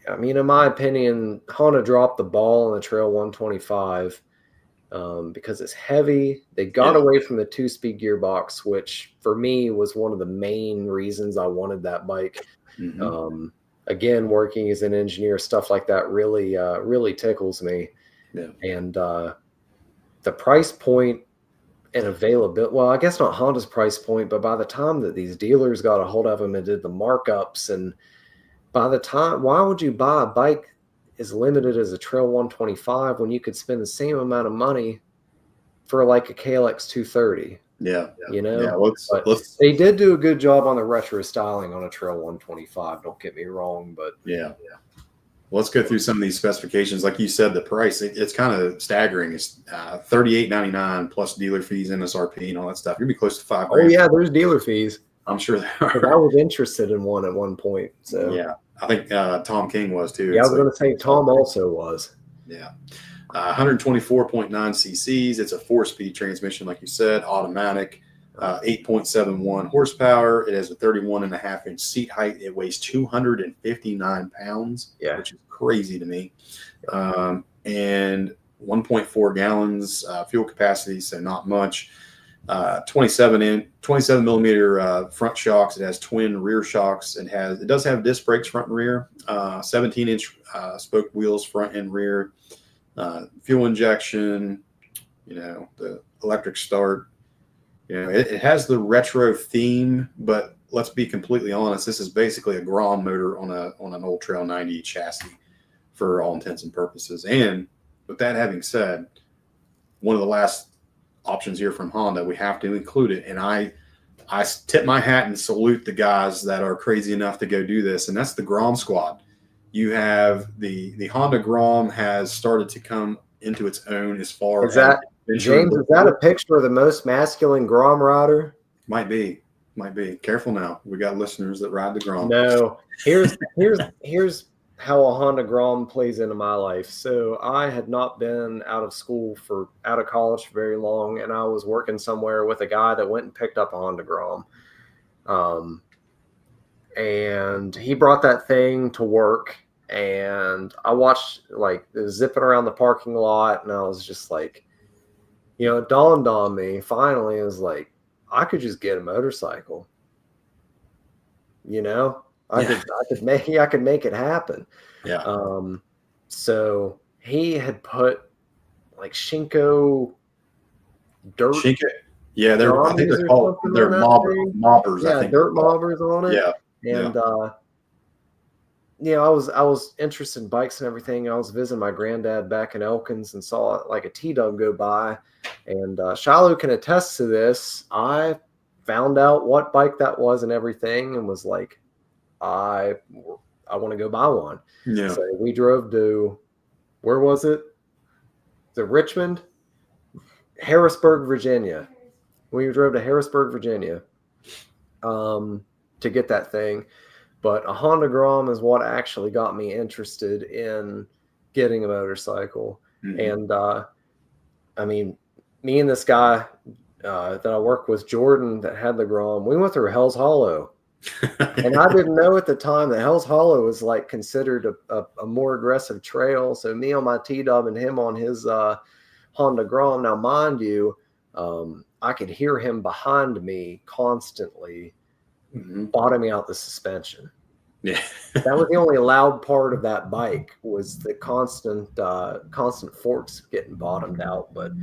I mean, in my opinion, Honda dropped the ball on the Trail 125 because it's heavy. They got away from the 2-speed gearbox, which for me was one of the main reasons I wanted that bike. Mm-hmm. again, working as an engineer, stuff like that really tickles me. Yeah. And the price point and availability, well, I guess not Honda's price point, but by the time that these dealers got a hold of them and did the markups, and by the time, why would you buy a bike as limited as a Trail 125 when you could spend the same amount of money for like a KLX 230? Yeah. You know, Yeah. Let's they did do a good job on the retro styling on a Trail 125. Don't get me wrong, but yeah. Let's go through some of these specifications. Like you said, the price, it's kind of staggering. It's $38.99 plus dealer fees, MSRP, and all that stuff. You'd be close to $5,000. Oh yeah, there's dealer fees. I'm sure there I are. was interested in one at one point. So Yeah, I think Tom King was too. yeah, I was going to say Tom also was. Yeah. 124.9 cc's. It's a 4-speed transmission, like you said, automatic. 8.71 horsepower. It has a 31.5-inch seat height. It weighs 259 pounds, which is crazy to me. And 1.4 gallons fuel capacity, so not much. 27 millimeter front shocks. It has twin rear shocks. It does have disc brakes front and rear. 17-inch spoke wheels front and rear. Fuel injection. The electric start. It has the retro theme, but let's be completely honest. This is basically a Grom motor on an old Trail 90 chassis for all intents and purposes. And with that having said, one of the last options here from Honda, we have to include it. And I tip my hat and salute the guys that are crazy enough to go do this. And that's the Grom squad. You have the Honda Grom has started to come into its own as far as James, is that a picture of the most masculine Grom rider? Might be. Careful now. We got listeners that ride the Grom. No. Here's how a Honda Grom plays into my life. So I had not been out of college for very long, and I was working somewhere with a guy that went and picked up a Honda Grom. And he brought that thing to work, and I watched it was zipping around the parking lot, and I was just like, it dawned on me finally. It was like, I could just get a motorcycle. I could make it happen. Yeah. So he had put Shinko dirt. Yeah, I think they're called mobbers. Yeah, I think dirt mobbers on it. Yeah. And I was interested in bikes and everything. I was visiting my granddad back in Elkins and saw a T-Dub go by. And Shiloh can attest to this. I found out what bike that was and everything, and was like, I want to go buy one. Yeah. So we drove to, where was it? To Richmond? Harrisburg, Virginia. We drove to Harrisburg, Virginia to get that thing. But a Honda Grom is what actually got me interested in getting a motorcycle. Mm-hmm. And me and this guy that I work with, Jordan, that had the Grom, we went through Hell's Hollow. And I didn't know at the time that Hell's Hollow was considered a more aggressive trail. So me on my T-Dub and him on his Honda Grom. Now, mind you, I could hear him behind me constantly bottoming out the suspension. Yeah. That was the only loud part of that bike, was the constant forks getting bottomed out. But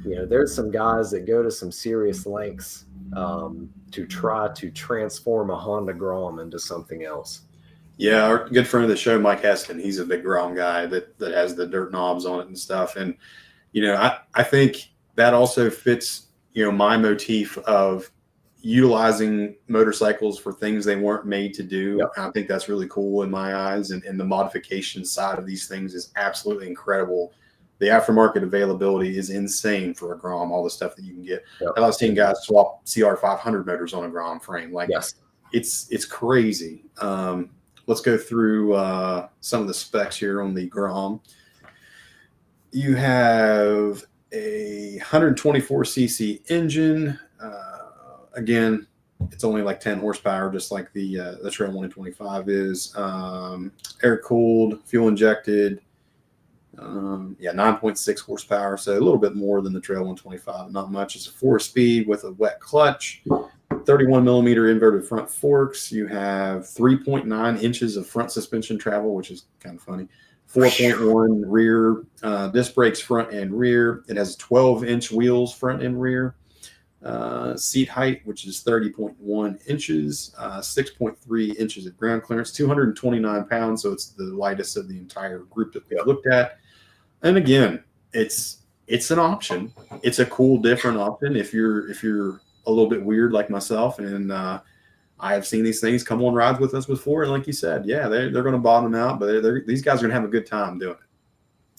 there's some guys that go to some serious lengths to try to transform a Honda Grom into something else. Yeah, our good friend of the show, Mike Heston, he's a big Grom guy that has the dirt knobs on it and stuff. And I think that also fits my motif of utilizing motorcycles for things they weren't made to do. Yep. I think that's really cool in my eyes. And the modification side of these things is absolutely incredible. The aftermarket availability is insane for a Grom, all the stuff that you can get. Yep. I've seen guys swap CR500 motors on a Grom frame. Yes. It's crazy. Let's go through some of the specs here on the Grom. You have a 124cc engine. Again, it's only 10 horsepower, just like the Trail 125 is. Air cooled, fuel injected. 9.6 horsepower, so a little bit more than the Trail 125, not much. It's a 4-speed with a wet clutch, 31 millimeter inverted front forks. You have 3.9 inches of front suspension travel, which is kind of funny. 4.1 rear disc brakes front and rear. It has 12-inch wheels front and rear. Seat height, which is 30.1 inches, 6.3 inches of ground clearance, 229 pounds. So it's the lightest of the entire group that we've looked at. And again, it's an option. It's a cool, different option if you're a little bit weird like myself. And I have seen these things come on rides with us before. And like you said, yeah, they're going to bottom out, but these guys are going to have a good time doing it.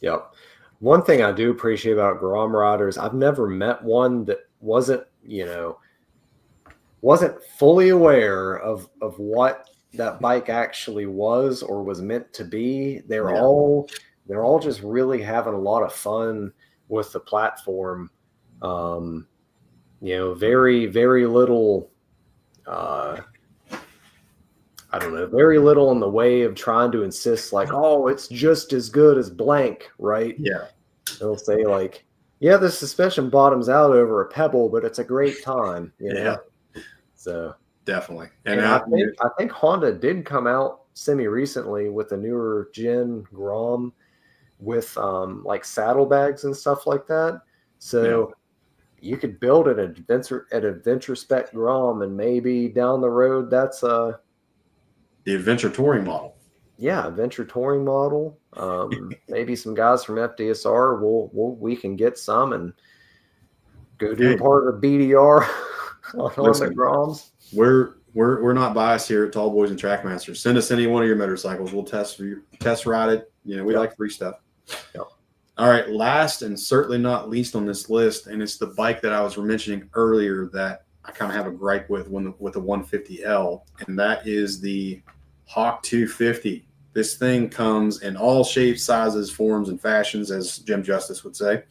Yep. One thing I do appreciate about Grom riders, I've never met one that wasn't fully aware of what that bike actually was or was meant to be. They're all just really having a lot of fun with the platform. Very, very little, very little in the way of trying to insist like, oh, it's just as good as blank, right? Yeah. They'll say like, yeah, the suspension bottoms out over a pebble, but it's a great time, you know? So definitely. And I think Honda did come out semi-recently with a newer gen Grom with like saddlebags and stuff like that. So you could build an adventure spec Grom, and maybe down the road that's the adventure touring model. Yeah, adventure touring model. Maybe some guys from FDSR we can get some and go do part of BDR on the Groms. We're not biased here at Tallboys and Trackmasters. Send us any one of your motorcycles. We'll test ride it. We like free stuff. Yep. All right, last and certainly not least on this list, and it's the bike that I was mentioning earlier that I kind of have a gripe with the 150L, and that is the Hawk 250. This thing comes in all shapes, sizes, forms, and fashions, as Jim Justice would say.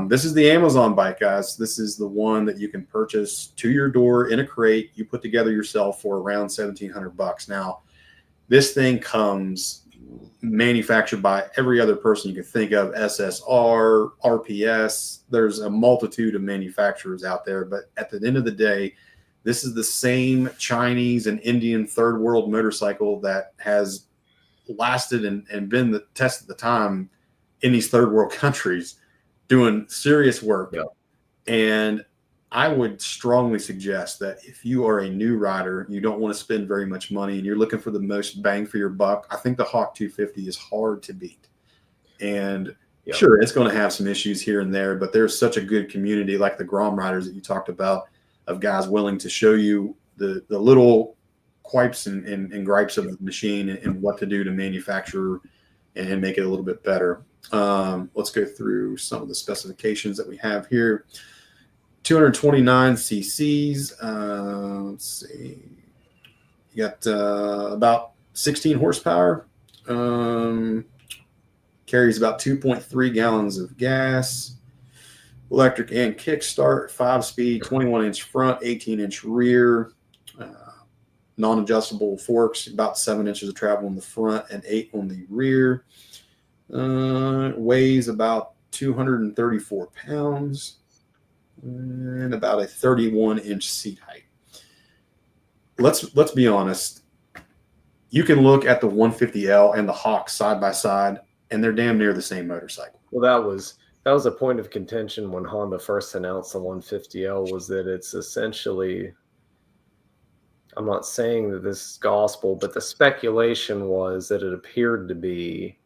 This is the Amazon bike, guys. This is the one that you can purchase to your door in a crate. You put together yourself for around $1,700. Now, this thing comes manufactured by every other person you can think of, SSR, RPS. There's a multitude of manufacturers out there, but at the end of the day, this is the same Chinese and Indian third world motorcycle that has lasted and been the test of the time in these third world countries doing serious work. Yeah. And I would strongly suggest that if you are a new rider, you don't want to spend very much money and you're looking for the most bang for your buck, I think the Hawk 250 is hard to beat. And sure, it's going to have some issues here and there, but there's such a good community like the Grom riders that you talked about of guys willing to show you the little quipes and gripes of the machine and what to do to manufacture and make it a little bit better. Let's go through some of the specifications that we have here. 229 cc's. Let's see. You got about 16 horsepower. Carries about 2.3 gallons of gas. Electric and kickstart, 5-speed, 21-inch front, 18-inch rear. Non-adjustable forks, about 7 inches of travel in the front and 8 on the rear. Weighs about 234 pounds and about a 31-inch seat height. Let's be honest. You can look at the 150L and the Hawk side by side, and they're damn near the same motorcycle. Well, that was a point of contention when Honda first announced the 150L, was that it's essentially, I'm not saying that this is gospel, but the speculation was that it appeared to be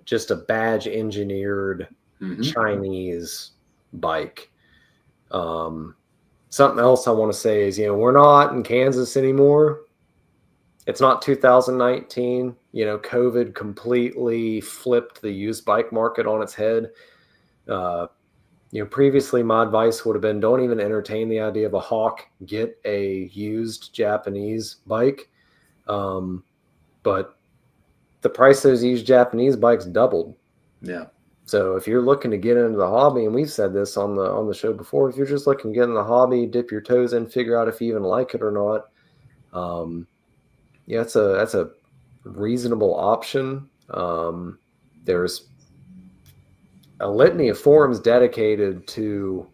just a badge engineered Chinese bike. Something else I want to say is, we're not in Kansas anymore. It's not 2019. COVID completely flipped the used bike market on its head. Previously my advice would have been, don't even entertain the idea of a Hawk. Get a used Japanese bike. But the price of those used Japanese bikes doubled. Yeah. So if you're looking to get into the hobby, and we've said this on the show before, if you're just looking to get in the hobby, dip your toes in, figure out if you even like it or not. That's a reasonable option. There's a litany of forums dedicated to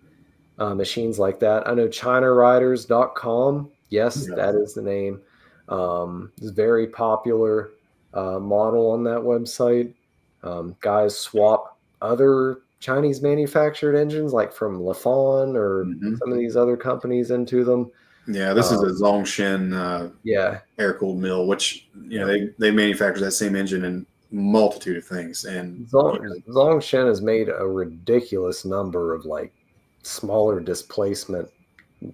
machines like that. I know ChinaRiders.com. Yes, Yeah. that is the name. It's a very popular model on that website. Guys swap other Chinese manufactured engines, like from Lafon or Mhm. some of these other companies, into them. Yeah, this is a Zongshin Yeah, air-cooled mill, which they manufacture that same engine in multitude of things. And Zongshin has made a ridiculous number of like smaller displacement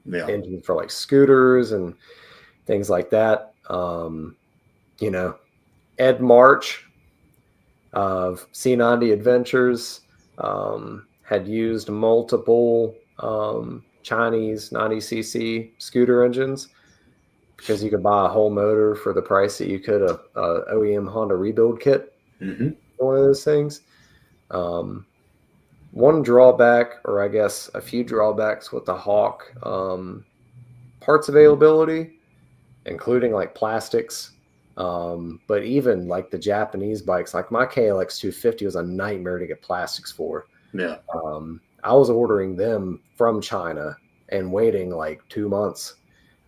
yeah, engines for like scooters and things like that. You know, Ed March of C90 Adventures had used multiple Chinese 90cc scooter engines because you could buy a whole motor for the price that you could a OEM Honda rebuild kit. Mhm. One of those things. One drawback, or I guess a few drawbacks with the Hawk, parts availability, including like plastics. But even like the Japanese bikes, like my KLX 250 was a nightmare to get plastics for. Yeah. I was ordering them from China and waiting like 2 months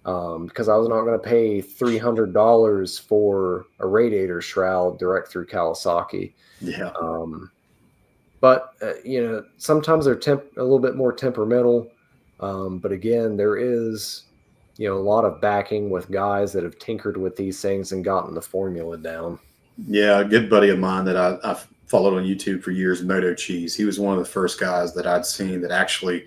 because I was not going to pay $300 for a radiator shroud direct through Kawasaki. Yeah. But sometimes they're a little bit more temperamental. But again, there is a lot of backing with guys that have tinkered with these things and gotten the formula down. Yeah, a good buddy of mine that I've followed on YouTube for years, Moto Cheese. He was one of the first guys that I'd seen that actually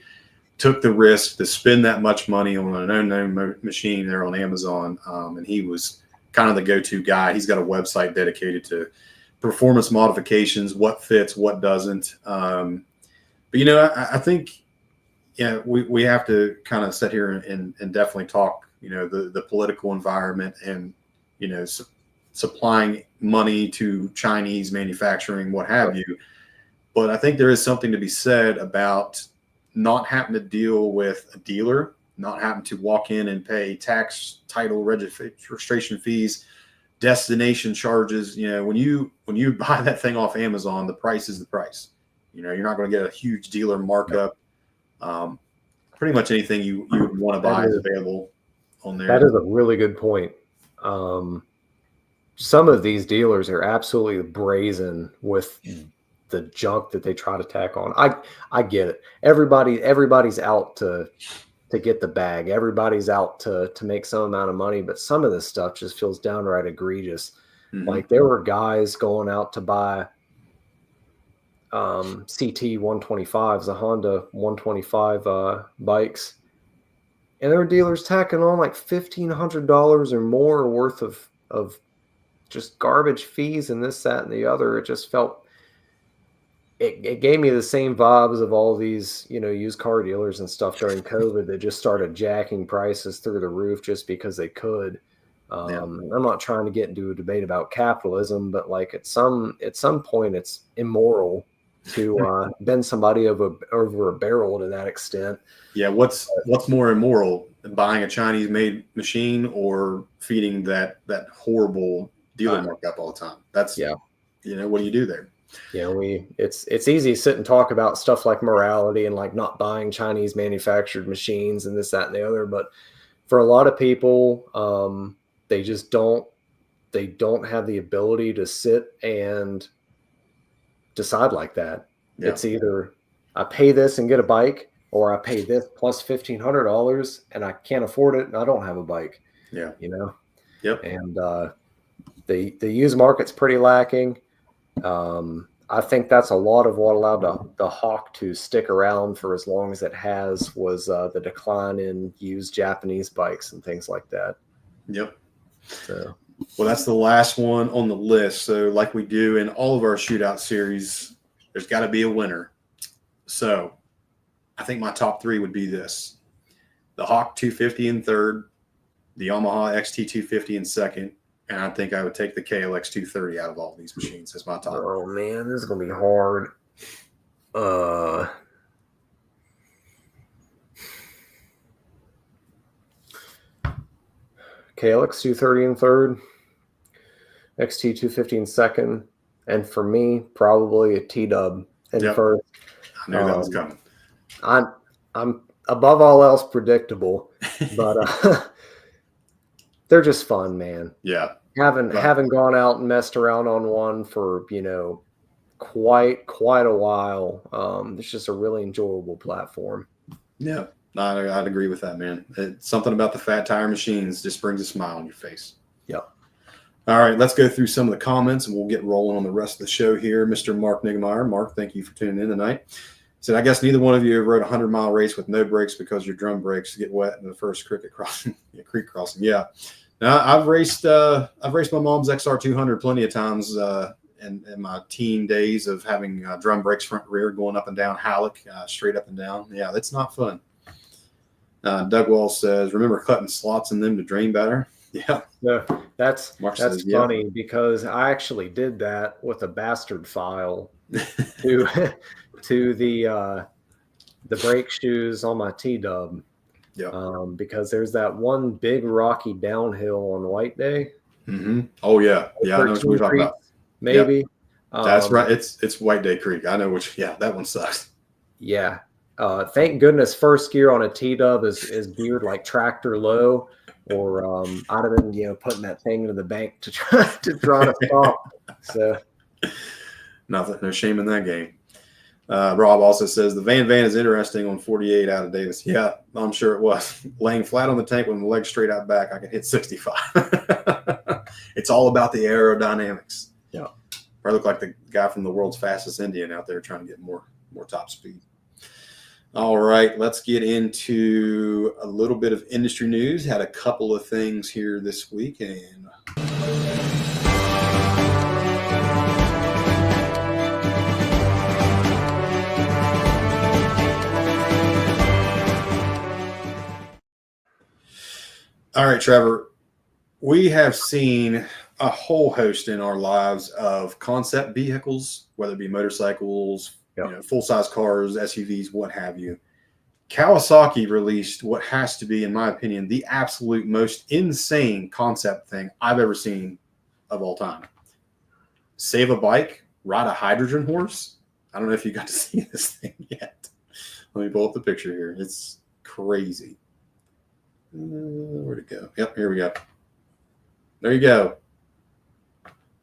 took the risk to spend that much money on an unknown machine there on Amazon. And he was kind of the go-to guy. He's got a website dedicated to performance modifications, what fits, what doesn't. But I think we have to kind of sit here and definitely talk the political environment and supplying money to Chinese manufacturing, what have you. But I think there is something to be said about not having to deal with a dealer, not having to walk in and pay tax, title, registration fees, destination charges. When you buy that thing off Amazon, the price is the price. You're not going to get a huge dealer markup. Pretty much anything you would want to buy is available on there. That is a really good point. Some of these dealers are absolutely brazen with the junk that they try to tack on. I get it. Everybody's out to get the bag. Everybody's out to make some amount of money, but some of this stuff just feels downright egregious. Mhm. Like there were guys going out to buy CT 125s, the Honda 125 bikes, and there were dealers tacking on like $1,500 or more worth of just garbage fees and this, that, and the other. It just felt it gave me the same vibes of all these used car dealers and stuff during COVID that just started jacking prices through the roof just because they could. I'm not trying to get into a debate about capitalism, but like at some point it's immoral to bend somebody over a barrel to that extent. Yeah, what's more immoral, buying a Chinese made machine or feeding that horrible dealer markup all the time? That's what do you do there? It's easy to sit and talk about stuff like morality and like not buying Chinese manufactured machines and this, that, and the other, but for a lot of people, they just don't have the ability to sit and decide like that. Yeah. It's either I pay this and get a bike, or I pay this plus $1,500 and I can't afford it and I don't have a bike. Yeah. Yep. And the used market's pretty lacking. I think that's a lot of what allowed the Hawk to stick around for as long as it has was the decline in used Japanese bikes and things like that. Yep. So, well, that's the last one on the list. So like we do in all of our shootout series, there's got to be a winner. So I think my top three would be this: the Hawk 250 in third, the Yamaha XT 250 in second, and I think I would take the KLX 230 out of all these machines as my top. Oh man, this is gonna be hard. KLX 230 in third, XT 250 in second, and for me, probably a T-dub in first. I knew that was coming. above all else predictable, but they're just fun, man. Yeah. Haven't gone out and messed around on one for, quite a while. It's just a really enjoyable platform. Yeah. I'd agree with that, man. It's something about the fat tire machines just brings a smile on your face. Yep. All right, let's go through some of the comments and we'll get rolling on the rest of the show here. Mr. Mark Niggemeyer. Mark, thank you for tuning in tonight. He said, I guess neither one of you have rode a 100-mile race with no brakes because your drum brakes get wet in the first creek crossing. Yeah. Now, I've raced my mom's XR200 plenty of times in my teen days of having drum brakes front and rear going up and down Halleck, straight up and down. Yeah, that's not fun. Doug Wall says, remember cutting slots in them to drain better? Yeah. No, that's says, funny because I actually did that with a bastard file to the brake shoes on my T-dub. Yeah. Because there's that one big rocky downhill on White Day. Mm-hmm. Oh yeah. Yeah, I know what you're talking about. Maybe. Yep. That's right. It's White Day Creek. I know which. Yeah, that one sucks. Yeah. Thank goodness first gear on a T-dub is geared like tractor low, or I'd have been putting that thing into the bank to try to stop. So no shame in that game. Rob also says the Van is interesting on 48 out of Davis. Yeah, I'm sure it was. Laying flat on the tank with my legs straight out back, I could hit 65. It's all about the aerodynamics. Yeah. I look like the guy from the world's fastest Indian out there trying to get more top speed. All right, let's get into a little bit of industry news. Had a couple of things here this week, and all right, Trevor, we have seen a whole host in our lives of concept vehicles, whether it be motorcycles, full-size cars, SUVs, what have you. Kawasaki released what has to be, in my opinion, the absolute most insane concept thing I've ever seen of all time. Save a bike, ride a hydrogen horse. I don't know if you got to see this thing yet. Let me pull up the picture here. It's crazy. Where'd it go? Yep, here we go. There you go.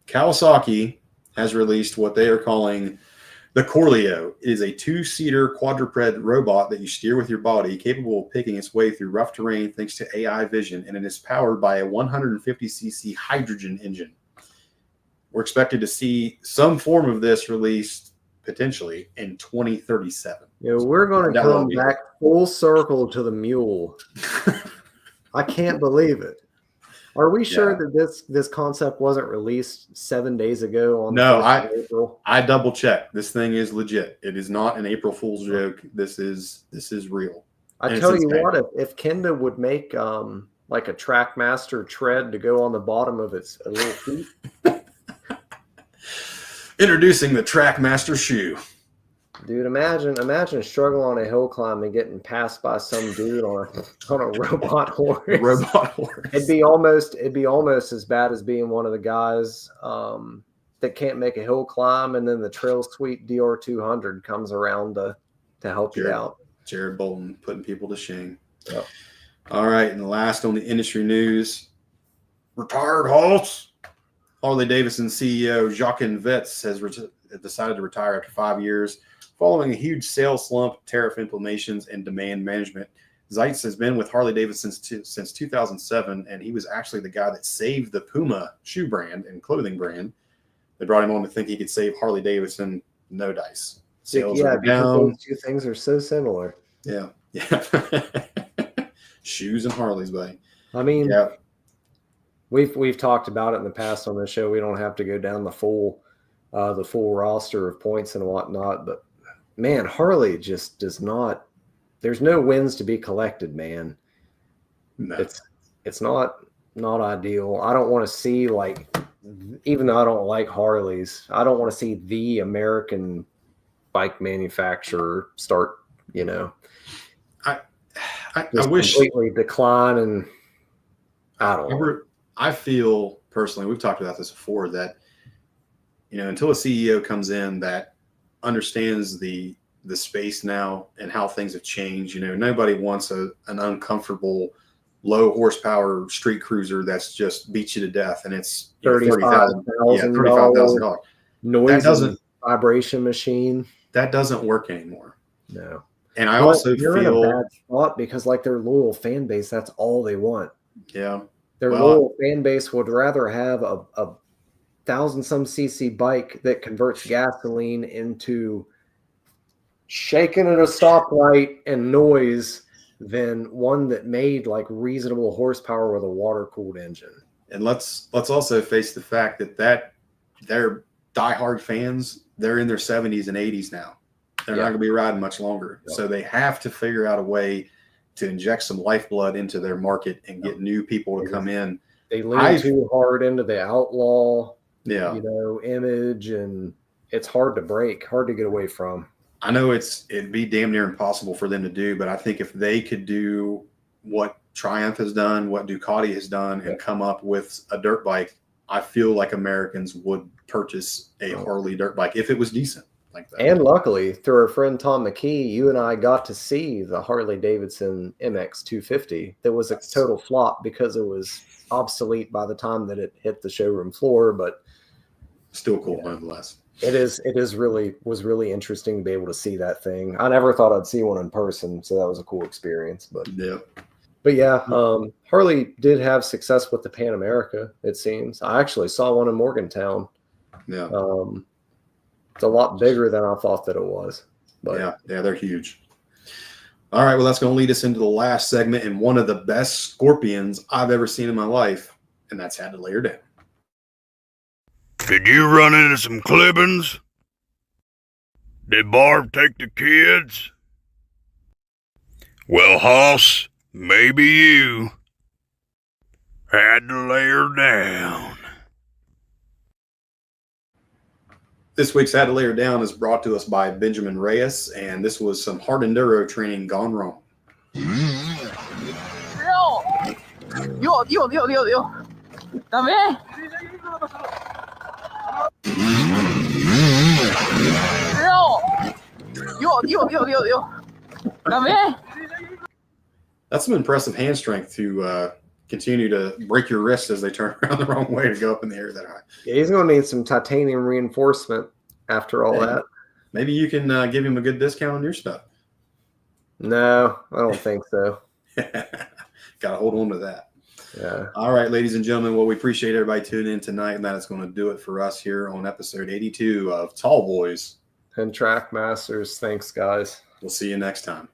Kawasaki has released what they are calling the Corleo. It is a 2-seater quadruped robot that you steer with your body, capable of picking its way through rough terrain thanks to AI vision, and it is powered by a 150cc hydrogen engine. We're expected to see some form of this released potentially in 2037. We're going to come back full circle to the mule. I can't believe it. Are we sure that this concept wasn't released 7 days ago on April? I double checked. This thing is legit. It is not an April Fool's joke. This is real. I tell you what, if Kenda would make like a Trackmaster tread to go on the bottom of its little feet. Introducing the Trackmaster shoe. Dude, imagine struggling on a hill climb and getting passed by some dude on a robot horse. It'd be almost as bad as being one of the guys that can't make a hill climb, and then the Trail Sweet DR200 comes around to help you out. Jared Bolton putting people to shame. Yep. All right, and last on the industry news, retired horse. Harley Davidson CEO Jochen Vetz has decided to retire after 5 years. Following a huge sales slump, tariff implementations, and demand management. Zeitz has been with Harley Davidson since 2007, and he was actually the guy that saved the Puma shoe brand and clothing brand. They brought him on to think he could save Harley Davidson. No dice. Sales are down. Those two things are so similar. Yeah. Shoes and Harleys, buddy. I mean, we've talked about it in the past on this show. We don't have to go down the full roster of points and whatnot, but man, Harley just does not. There's no wins to be collected, man. No. It's not ideal. I don't want to see, like, even though I don't like Harleys, I don't want to see the American bike manufacturer start, I wish completely decline, and I don't know. I feel personally, we've talked about this before, that until a CEO comes in that understands the the space now and how things have changed. You know, nobody wants an uncomfortable, low horsepower street cruiser that's just beats you to death, and it's $35,000. Noise and vibration machine. That doesn't work anymore. No. And I also you're feel in a bad spot because like their loyal fan base, that's all they want. Yeah. Their loyal fan base would rather have a 1,000-some cc bike that converts gasoline into shaking at a stoplight and noise than one that made like reasonable horsepower with a water-cooled engine. And let's also face the fact that they're diehard fans. They're in their 70s and 80s now. They're not going to be riding much longer. So they have to figure out a way to inject some lifeblood into their market and get new people to come in. They lean too hard into the outlaw, yeah, image, and it's hard to break, hard to get away from. I know it'd be damn near impossible for them to do, but I think if they could do what Triumph has done, what Ducati has done, and come up with a dirt bike, I feel like Americans would purchase a Harley dirt bike if it was decent like that. And luckily, through our friend Tom McKee, you and I got to see the Harley Davidson MX 250. That was a total flop because it was obsolete by the time that it hit the showroom floor, but still cool nonetheless. It was really interesting to be able to see that thing. I never thought I'd see one in person, so that was a cool experience. But Harley did have success with the Pan America, it seems. I actually saw one in Morgantown. Yeah. It's a lot bigger than I thought that it was. But yeah, they're huge. All right, well, that's going to lead us into the last segment and one of the best Scorpions I've ever seen in my life, and that's Had to Lay Her Down. Did you run into some clippings? Did Barb take the kids? Well, Hoss, maybe you had to lay her down. This week's Had to Lay Her Down is brought to us by Benjamin Reyes, and this was some hard enduro training gone wrong. That's some impressive hand strength to continue to break your wrists as they turn around the wrong way to go up in the air that high. Yeah, he's going to need some titanium reinforcement after all that. Maybe you can give him a good discount on your stuff. No, I don't think so. Got to hold on to that. Yeah. All right, ladies and gentlemen. Well, we appreciate everybody tuning in tonight, and that is going to do it for us here on episode 82 of Tallboys and Trackmasters. Thanks, guys. We'll see you next time.